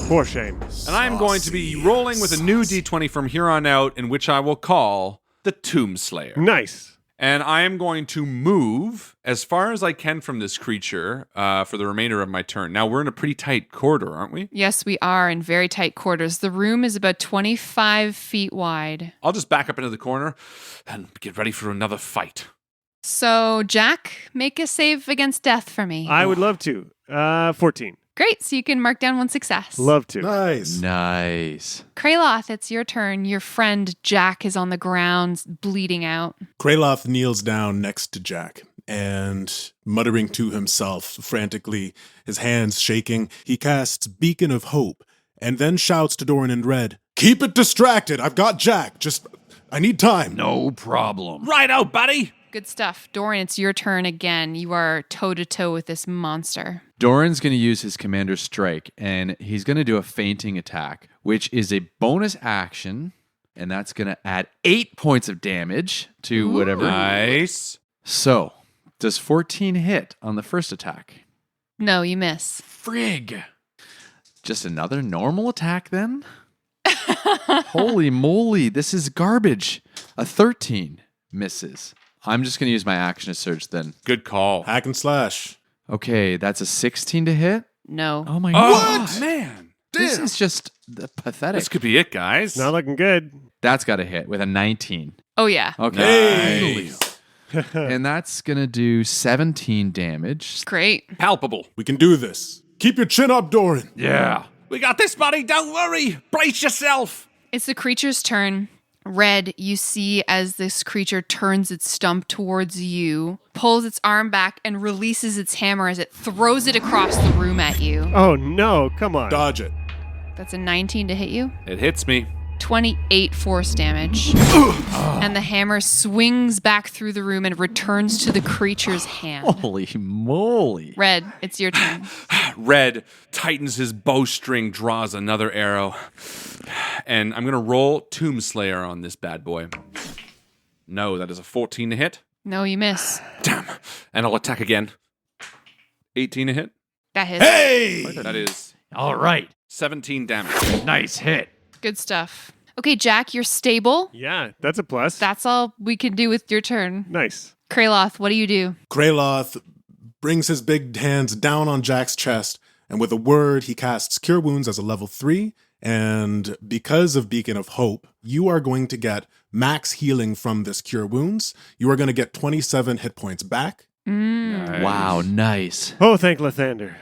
For shame. And I'm going to be rolling with a new d20 from here on out, in which I will call the Tomb Slayer. Nice. And I am going to move as far as I can from this creature for the remainder of my turn. Now, we're in a pretty tight corridor, aren't we? Yes, we are in very tight quarters. The room is about 25 feet wide. I'll just back up into the corner and get ready for another fight. So, Jack, make a save against death for me. I would love to. 14. Great, so you can mark down one success. Love to. Nice. Nice. Kraloth, it's your turn. Your friend Jack is on the ground, bleeding out. Kraloth kneels down next to Jack and, muttering to himself frantically, his hands shaking, he casts Beacon of Hope and then shouts to Doran and Red, "Keep it distracted. I've got Jack. I need time." No problem. Right out, buddy. Good stuff. Doran, it's your turn again. You are toe-to-toe with this monster. Doran's going to use his Commander Strike, and he's going to do a fainting attack, which is a bonus action, and that's going to add 8 points of damage to whatever. Nice. So, does 14 hit on the first attack? No, you miss. Frig. Just another normal attack then? Holy moly, this is garbage. A 13 misses. I'm just going to use my action to surge then. Good call. Hack and slash. Okay, that's a 16 to hit. No. Oh my god. Oh, man. This is just pathetic. This could be it, guys. Not looking good. That's got to hit with a 19. Oh, yeah. Okay. Hey. And that's going to do 17 damage. Great. Palpable. We can do this. Keep your chin up, Doran. Yeah. We got this, buddy. Don't worry. Brace yourself. It's the creature's turn. Red, you see as this creature turns its stump towards you, pulls its arm back, and releases its hammer as it throws it across the room at you. Oh, no. Come on. Dodge it. That's a 19 to hit you. It hits me. 28 force damage. And the hammer swings back through the room and returns to the creature's hand. Holy moly. Red, it's your turn. Red tightens his bowstring, draws another arrow. And I'm going to roll Tomb Slayer on this bad boy. No, that is a 14 to hit. No, you miss. Damn. And I'll attack again. 18 to hit. That hits. Hey! That is All right. 17 damage. Nice hit. Good stuff. Okay, Jack, you're stable. Yeah, that's a plus. That's all we can do with your turn. Nice. Kraloth, what do you do? Kraloth brings his big hands down on Jack's chest, and with a word, he casts Cure Wounds as a level 3. And because of Beacon of Hope, you are going to get max healing from this Cure Wounds. You are going to get 27 hit points back. Wow, nice. Oh, thank Lathander.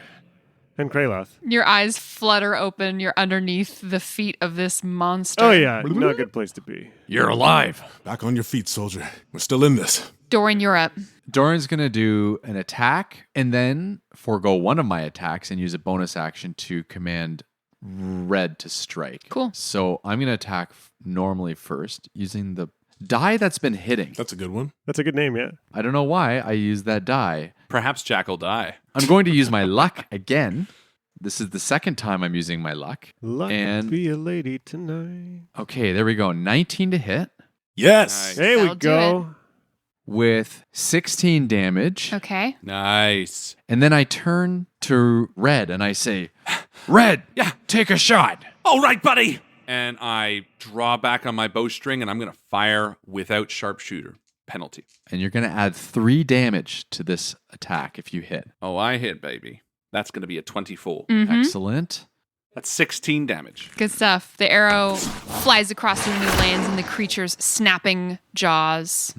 And Kraloth. Your eyes flutter open. You're underneath the feet of this monster. Oh, yeah. Not a good place to be. You're alive. Back on your feet, soldier. We're still in this. Doran, you're up. Doran's going to do an attack and then forego one of my attacks and use a bonus action to command Red to strike. Cool. So I'm going to attack normally first using the die that's been hitting. That's a good one. That's a good name, yeah. I don't know why I used that die. Perhaps Jack will die. I'm going to use my luck again. This is the second time I'm using my luck. Luck And- be a lady tonight. Okay, there we go. 19 to hit Yes. Nice. There we That'll do go. with 16 damage. Okay. Nice. And then I turn to Red and I say, Red. Yeah. Take a shot. All right, buddy. And I draw back on my bowstring, and I'm going to fire without sharpshooter penalty. and you're going to add 3 damage to this attack if you hit. Oh, I hit, baby. That's going to be a 24. Excellent. That's 16 damage. Good stuff. The arrow flies across the room and lands in the creature's snapping jaws.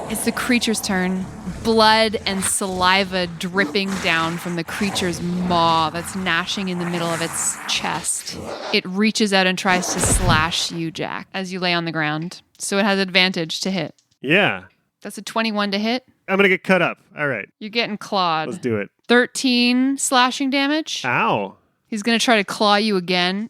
It's the creature's turn. Blood and saliva dripping down from the creature's maw that's gnashing in the middle of its chest. It reaches out and tries to slash you, Jack, as you lay on the ground. So it has advantage to hit. Yeah. That's a 21 to hit. I'm going to get cut up. All right. You're getting clawed. Let's do it. 13 slashing damage. Ow. He's going to try to claw you again.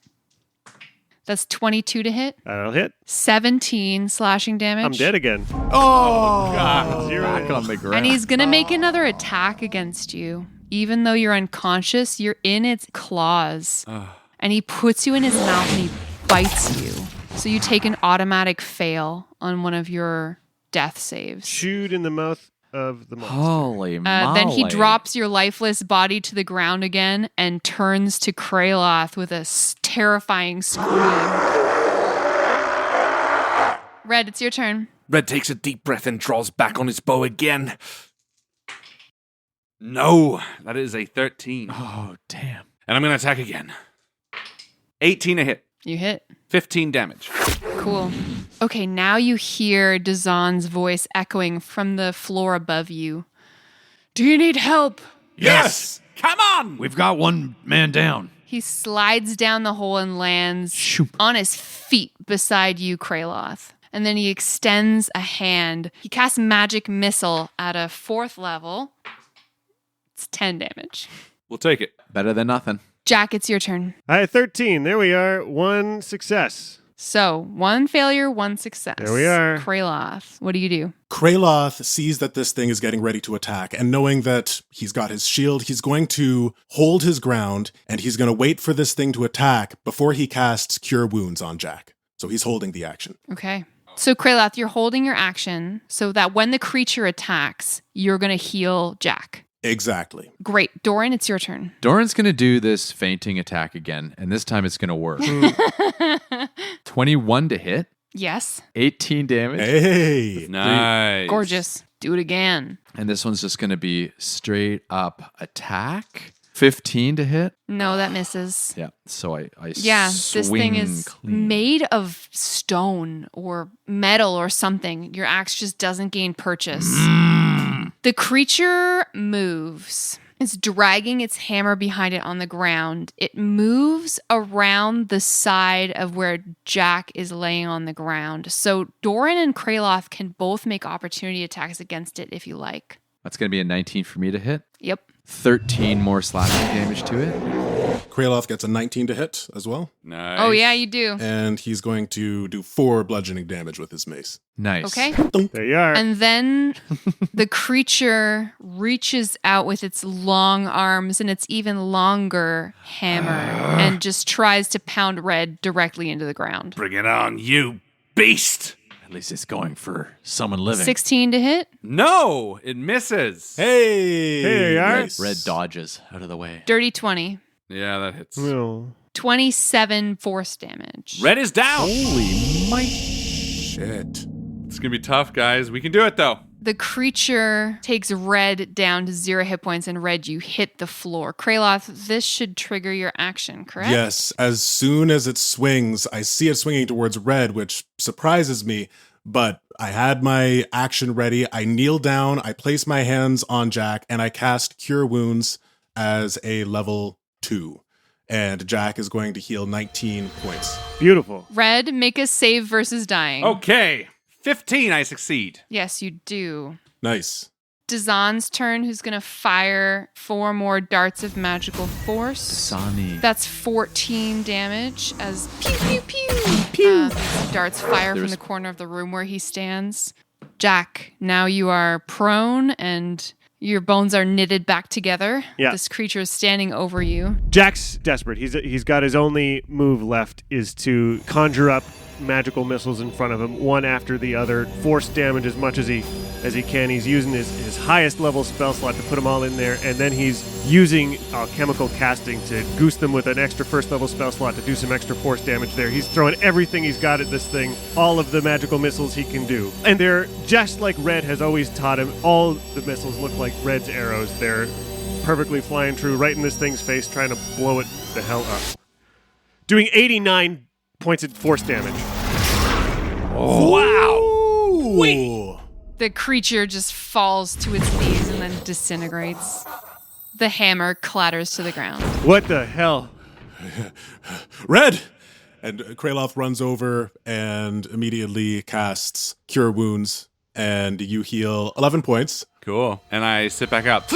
That's 22 to hit. That'll hit. 17 slashing damage. I'm dead again. Oh, God. Zero. Back on the ground. And he's going to make another attack against you. Even though you're unconscious, you're in its claws. And he puts you in his mouth and he bites you. So you take an automatic fail on one of your death saves. Chewed in the mouth of the monster. Holy moly. Then he drops your lifeless body to the ground again and turns to Kraloth with a terrifying scream. Red, it's your turn. Red takes a deep breath and draws back on his bow again. No, that is a 13. Oh, damn. And I'm going to attack again. 18 a hit. You hit. 15 damage. Cool. Okay, now you hear Dazan's voice echoing from the floor above you. Do you need help? Yes! Come on! We've got one man down. He slides down the hole and lands on his feet beside you, Kraloth. And then he extends a hand. He casts Magic Missile at a 4th level. It's 10 damage. We'll take it. Better than nothing. Jack, it's your turn. I had 13. There we are. 1 success. So, 1 failure, 1 success. There we are. Kraloth, what do you do? Kraloth sees that this thing is getting ready to attack, and knowing that he's got his shield, he's going to hold his ground, and he's going to wait for this thing to attack before he casts Cure Wounds on Jack. So he's holding the action. Okay. So, Kraloth, you're holding your action so that when the creature attacks, you're going to heal Jack. Exactly. Great. Doran, it's your turn. Doran's going to do this fainting attack again, and this time it's going to work. 21 to hit. Yes. 18 damage. Hey! Nice. Gorgeous. Do it again. And this one's just going to be straight up attack. 15 to hit. No, that misses. Yeah. So I Yeah, swing this thing is clean. made of stone or metal or something. Your axe just doesn't gain purchase. The creature moves. It's dragging its hammer behind it on the ground. It moves around the side of where Jack is laying on the ground. So Doran and Kraloth can both make opportunity attacks against it if you like. That's going to be a 19 for me to hit. Yep. 13 more slashing damage to it. Kraloth gets a 19 to hit as well, Nice. Oh, yeah, you do. and he's going to do 4 bludgeoning damage with his mace. Nice. Okay. There you are. And then the creature reaches out with its long arms and its even longer hammer and just tries to pound Red directly into the ground. Bring it on, you beast! At least it's going for someone living. 16 to hit. No, it misses. Hey! There you are. Nice. Red dodges out of the way. Dirty 20. Yeah, that hits. No. 27 force damage. Red is down. Shit. It's going to be tough, guys. We can do it, though. The creature takes Red down to 0 hit points, and Red, you hit the floor. Kraloth, this should trigger your action, correct? Yes, as soon as it swings, I see it swinging towards Red, which surprises me, but I had my action ready. I kneel down, I place my hands on Jack, and I cast Cure Wounds as a level 2. And Jack is going to heal 19 points. Beautiful. Red, make a save versus dying. Okay. 15, I succeed. Yes, you do. Nice. Dazan's turn, who's going to fire 4 more darts of magical force. Sani. That's 14 damage as pew, pew, pew. Pew. Darts fire from the corner of the room where he stands. Jack, now you are prone and your bones are knitted back together. Yeah. This creature is standing over you. Jack's desperate. He's got his only move left is to conjure up magical missiles in front of him, one after the other, force damage as much as he can. He's using his highest level spell slot to put them all in there, and then he's using chemical casting to goose them with an extra first level spell slot to do some extra force damage there. He's throwing everything he's got at this thing, all of the magical missiles he can do. And they're just like Red has always taught him. All the missiles look like Red's arrows. They're perfectly flying true right in this thing's face, trying to blow it the hell up. Doing 89 points of force damage. Oh. Wow. The creature just falls to its knees and then disintegrates. The hammer clatters to the ground. What the hell? Red! And Kraloth runs over and immediately casts Cure Wounds, and you heal 11 points. Cool. And I sit back up.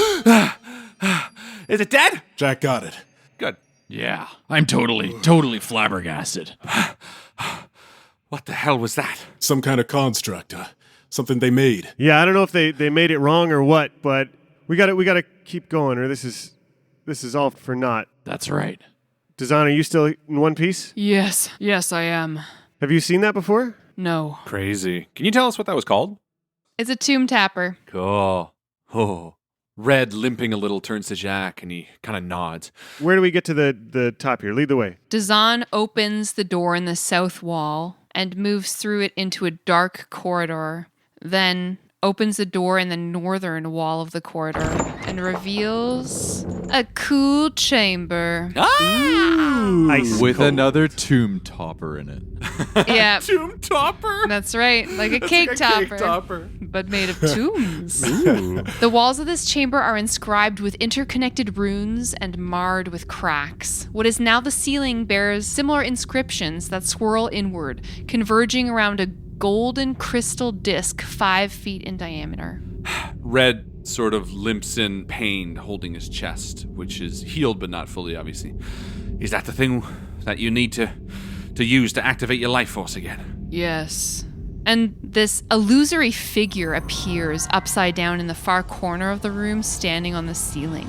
Is it dead? Jack got it. Good. Yeah, I'm totally flabbergasted. What the hell was that? Some kind of construct, something they made. Yeah, I don't know if they made it wrong or what, but we gotta keep going, or this is all for naught. That's right. Dazan, are you still in one piece? Yes, I am. Have you seen that before? No. Crazy. Can you tell us what that was called? It's a tomb tapper. Cool. Oh. Red, limping a little, turns to Jack, and he kind of nods. Where do we get to the top here? Lead the way. Dazan opens the door in the south wall and moves through it into a dark corridor. Then opens the door in the northern wall of the corridor and reveals a cool chamber. Ice With cold. another tomb topper in it. Yeah, Tomb topper? that's right. Like a cake topper. But made of tombs. The walls of this chamber are inscribed with interconnected runes and marred with cracks. What is now the ceiling bears similar inscriptions that swirl inward, converging around a golden crystal disc 5 feet in diameter. Red sort of limps in pain, holding his chest, which is healed but not fully, obviously. Is that the thing that you need to use to activate your life force again? Yes. And this illusory figure appears upside down in the far corner of the room, standing on the ceiling.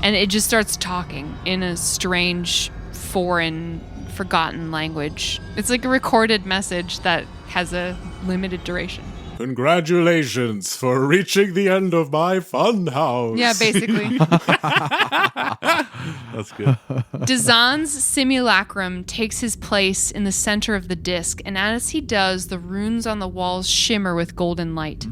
And it just starts talking in a strange, foreign, forgotten language. It's like a recorded message that has a limited duration. Congratulations for reaching the end of my fun house. Yeah, basically. That's good. Dazan's simulacrum takes his place in the center of the disc, and as he does, the runes on the walls shimmer with golden light.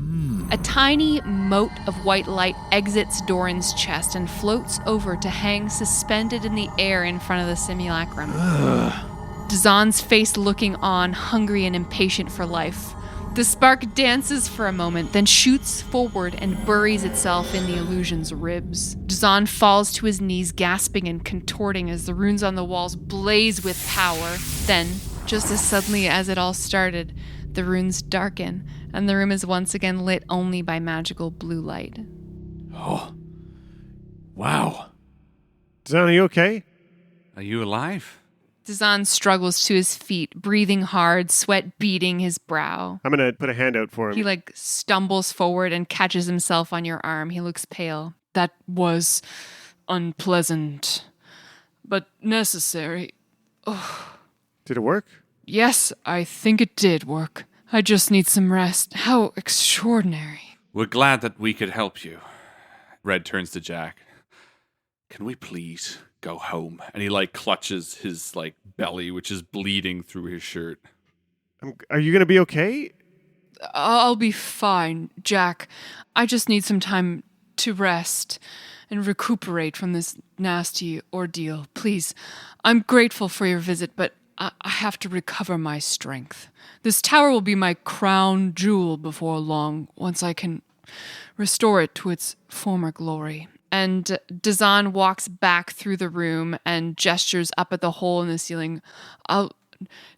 A tiny mote of white light exits Doran's chest and floats over to hang suspended in the air in front of the simulacrum. Dazan's face looking on, hungry and impatient for life. The spark dances for a moment, then shoots forward and buries itself in the illusion's ribs. Dazan falls to his knees, gasping and contorting as the runes on the walls blaze with power. Then, just as suddenly as it all started, the runes darken, and the room is once again lit only by magical blue light. Oh, wow. Dazan, are you okay? Are you alive? Dazan struggles to his feet, breathing hard, sweat beading his brow. I'm gonna put a hand out for him. He stumbles forward and catches himself on your arm. He looks pale. That was unpleasant, but necessary. Did it work? Yes, I think it did work. I just need some rest. How extraordinary. We're glad that we could help you. Red turns to Jack. Can we please go home? And he clutches his belly, which is bleeding through his shirt. Are you gonna be okay? I'll be fine, Jack. I just need some time to rest and recuperate from this nasty ordeal. Please, I'm grateful for your visit, but I have to recover my strength. This tower will be my crown jewel before long, once I can restore it to its former glory. And Dazan walks back through the room and gestures up at the hole in the ceiling. I'll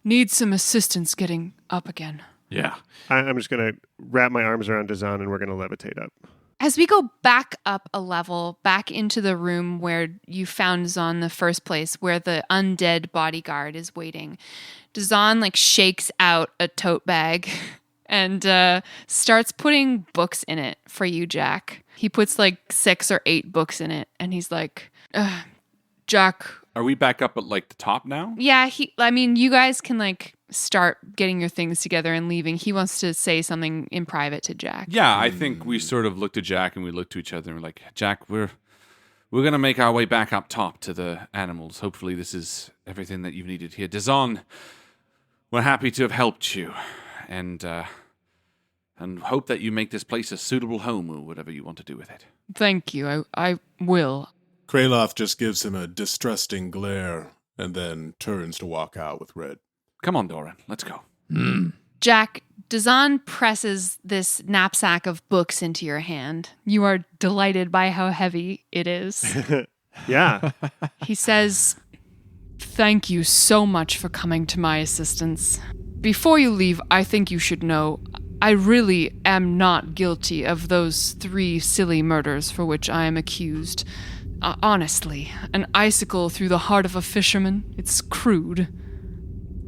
need some assistance getting up again. Yeah. I'm just gonna wrap my arms around Dazan and we're gonna levitate up. As we go back up a level, back into the room where you found Dazan in the first place, where the undead bodyguard is waiting, Dazan shakes out a tote bag and starts putting books in it for you, Jack. He puts 6 or 8 books in it, and he's like, Jack. Are we back up at the top now? yeah, you guys can start getting your things together and leaving. He wants to say something in private to Jack. Yeah, I think we sort of looked at Jack and we looked to each other and we're like, Jack, we're gonna make our way back up top to the animals. Hopefully this is everything that you've needed here. Dazan, we're happy to have helped you. And hope that you make this place a suitable home or whatever you want to do with it. Thank you. I will. Kraloth just gives him a distrusting glare and then turns to walk out with Red. Come on, Doran, let's go. Jack, Dazan presses this knapsack of books into your hand. You are delighted by how heavy it is. Yeah. He says, "Thank you so much for coming to my assistance. Before you leave, I think you should know I really am not guilty of those 3 silly murders for which I am accused. Honestly, an icicle through the heart of a fisherman, it's crude."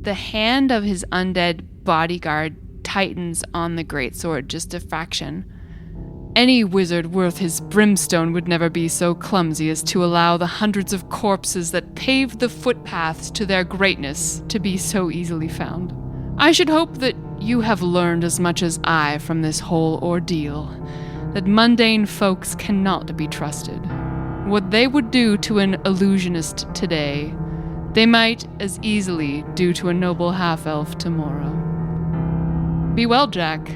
The hand of his undead bodyguard tightens on the greatsword just a fraction. Any wizard worth his brimstone would never be so clumsy as to allow the hundreds of corpses that paved the footpaths to their greatness to be so easily found. I should hope that you have learned as much as I from this whole ordeal, that mundane folks cannot be trusted. What they would do to an illusionist today, they might as easily do to a noble half-elf tomorrow. Be well, Jack.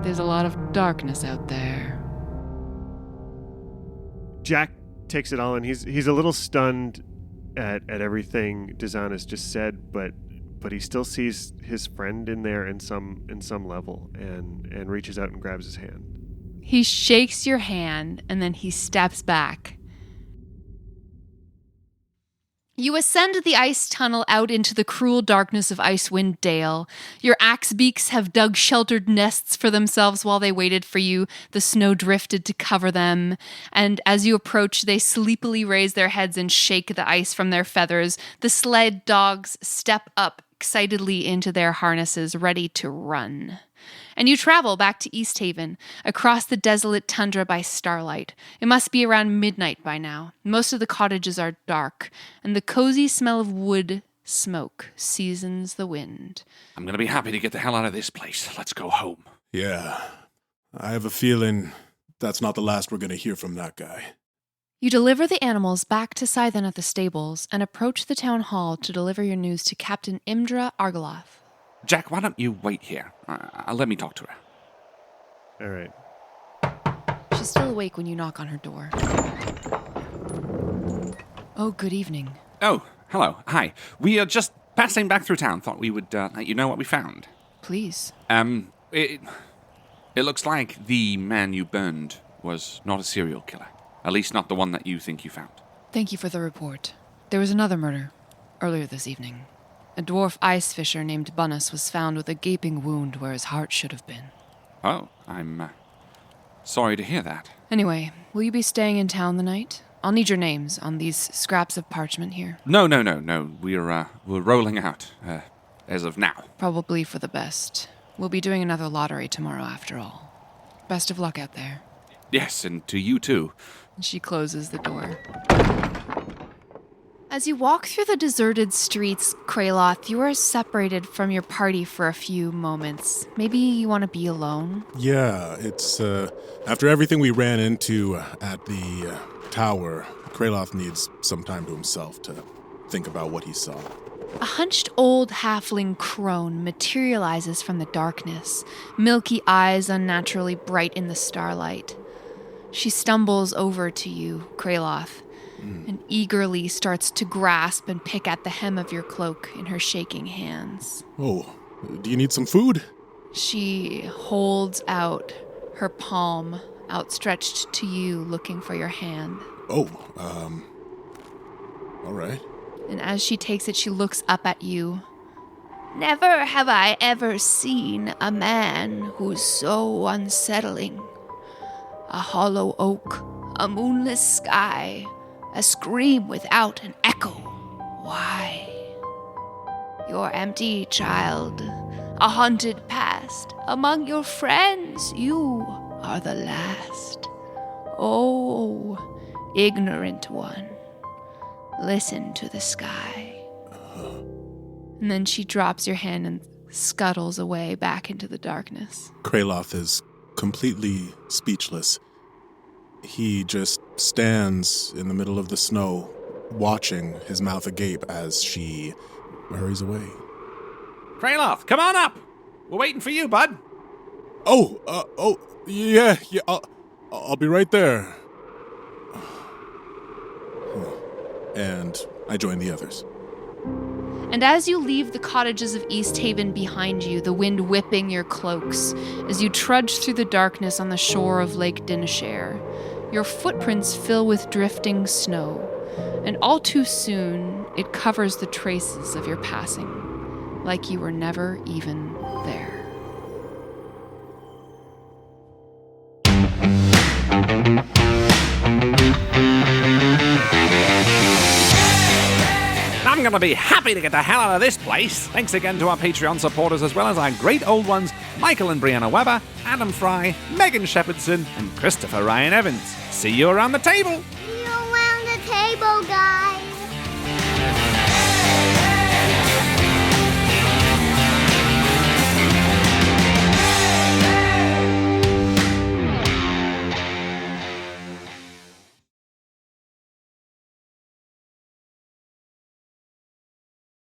There's a lot of darkness out there. Jack takes it all in. He's a little stunned at everything Dazan has just said, but he still sees his friend in there in some level, and reaches out and grabs his hand. He shakes your hand, and then he steps back. You ascend the ice tunnel out into the cruel darkness of Icewind Dale. Your axe beaks have dug sheltered nests for themselves while they waited for you. The snow drifted to cover them, and as you approach, they sleepily raise their heads and shake the ice from their feathers. The sled dogs step up excitedly into their harnesses, ready to run. And you travel back to East Haven, across the desolate tundra by starlight. It must be around midnight by now. Most of the cottages are dark, and the cozy smell of wood smoke seasons the wind. I'm going to be happy to get the hell out of this place. Let's go home. Yeah. I have a feeling that's not the last we're going to hear from that guy. You deliver the animals back to Scythen at the stables and approach the town hall to deliver your news to Captain Imdra Argoloth. Jack, why don't you wait here? Let me talk to her. All right. She's still awake when you knock on her door. Oh, good evening. Oh, hello. Hi. We are just passing back through town. Thought we would let you know what we found. Please. It looks like the man you burned was not a serial killer. At least not the one that you think you found. Thank you for the report. There was another murder earlier this evening. A dwarf ice fisher named Bunnis was found with a gaping wound where his heart should have been. Oh, I'm sorry to hear that. Anyway, will you be staying in town the night? I'll need your names on these scraps of parchment here. No. We're rolling out, as of now. Probably for the best. We'll be doing another lottery tomorrow after all. Best of luck out there. Yes, and to you too. She closes the door. As you walk through the deserted streets, Kraloth, you are separated from your party for a few moments. Maybe you want to be alone? Yeah, it's, after everything we ran into at the tower, Kraloth needs some time to himself to think about what he saw. A hunched old halfling crone materializes from the darkness, milky eyes unnaturally bright in the starlight. She stumbles over to you, Kraloth, and eagerly starts to grasp and pick at the hem of your cloak in her shaking hands. Oh, do you need some food? She holds out her palm, outstretched to you, looking for your hand. Oh, all right. And as she takes it, she looks up at you. Never have I ever seen a man who's so unsettling. A hollow oak, a moonless sky, a scream without an echo. Why? You're empty, child. A haunted past. Among your friends, you are the last. Oh, ignorant one. Listen to the sky. And then she drops your hand and scuttles away back into the darkness. Kraloth is completely speechless. He just stands in the middle of the snow, watching, his mouth agape as she hurries away. Kraloth, come on up! We're waiting for you, bud. Yeah, I'll be right there. And I join the others. And as you leave the cottages of East Haven behind you, the wind whipping your cloaks, as you trudge through the darkness on the shore of Lake Dinashare, your footprints fill with drifting snow, and all too soon it covers the traces of your passing, like you were never even there. I'm going to be happy to get the hell out of this place. Thanks again to our Patreon supporters, as well as our great old ones, Michael and Brianna Weber, Adam Fry, Megan Shepherdson, and Christopher Ryan Evans. See you around the table.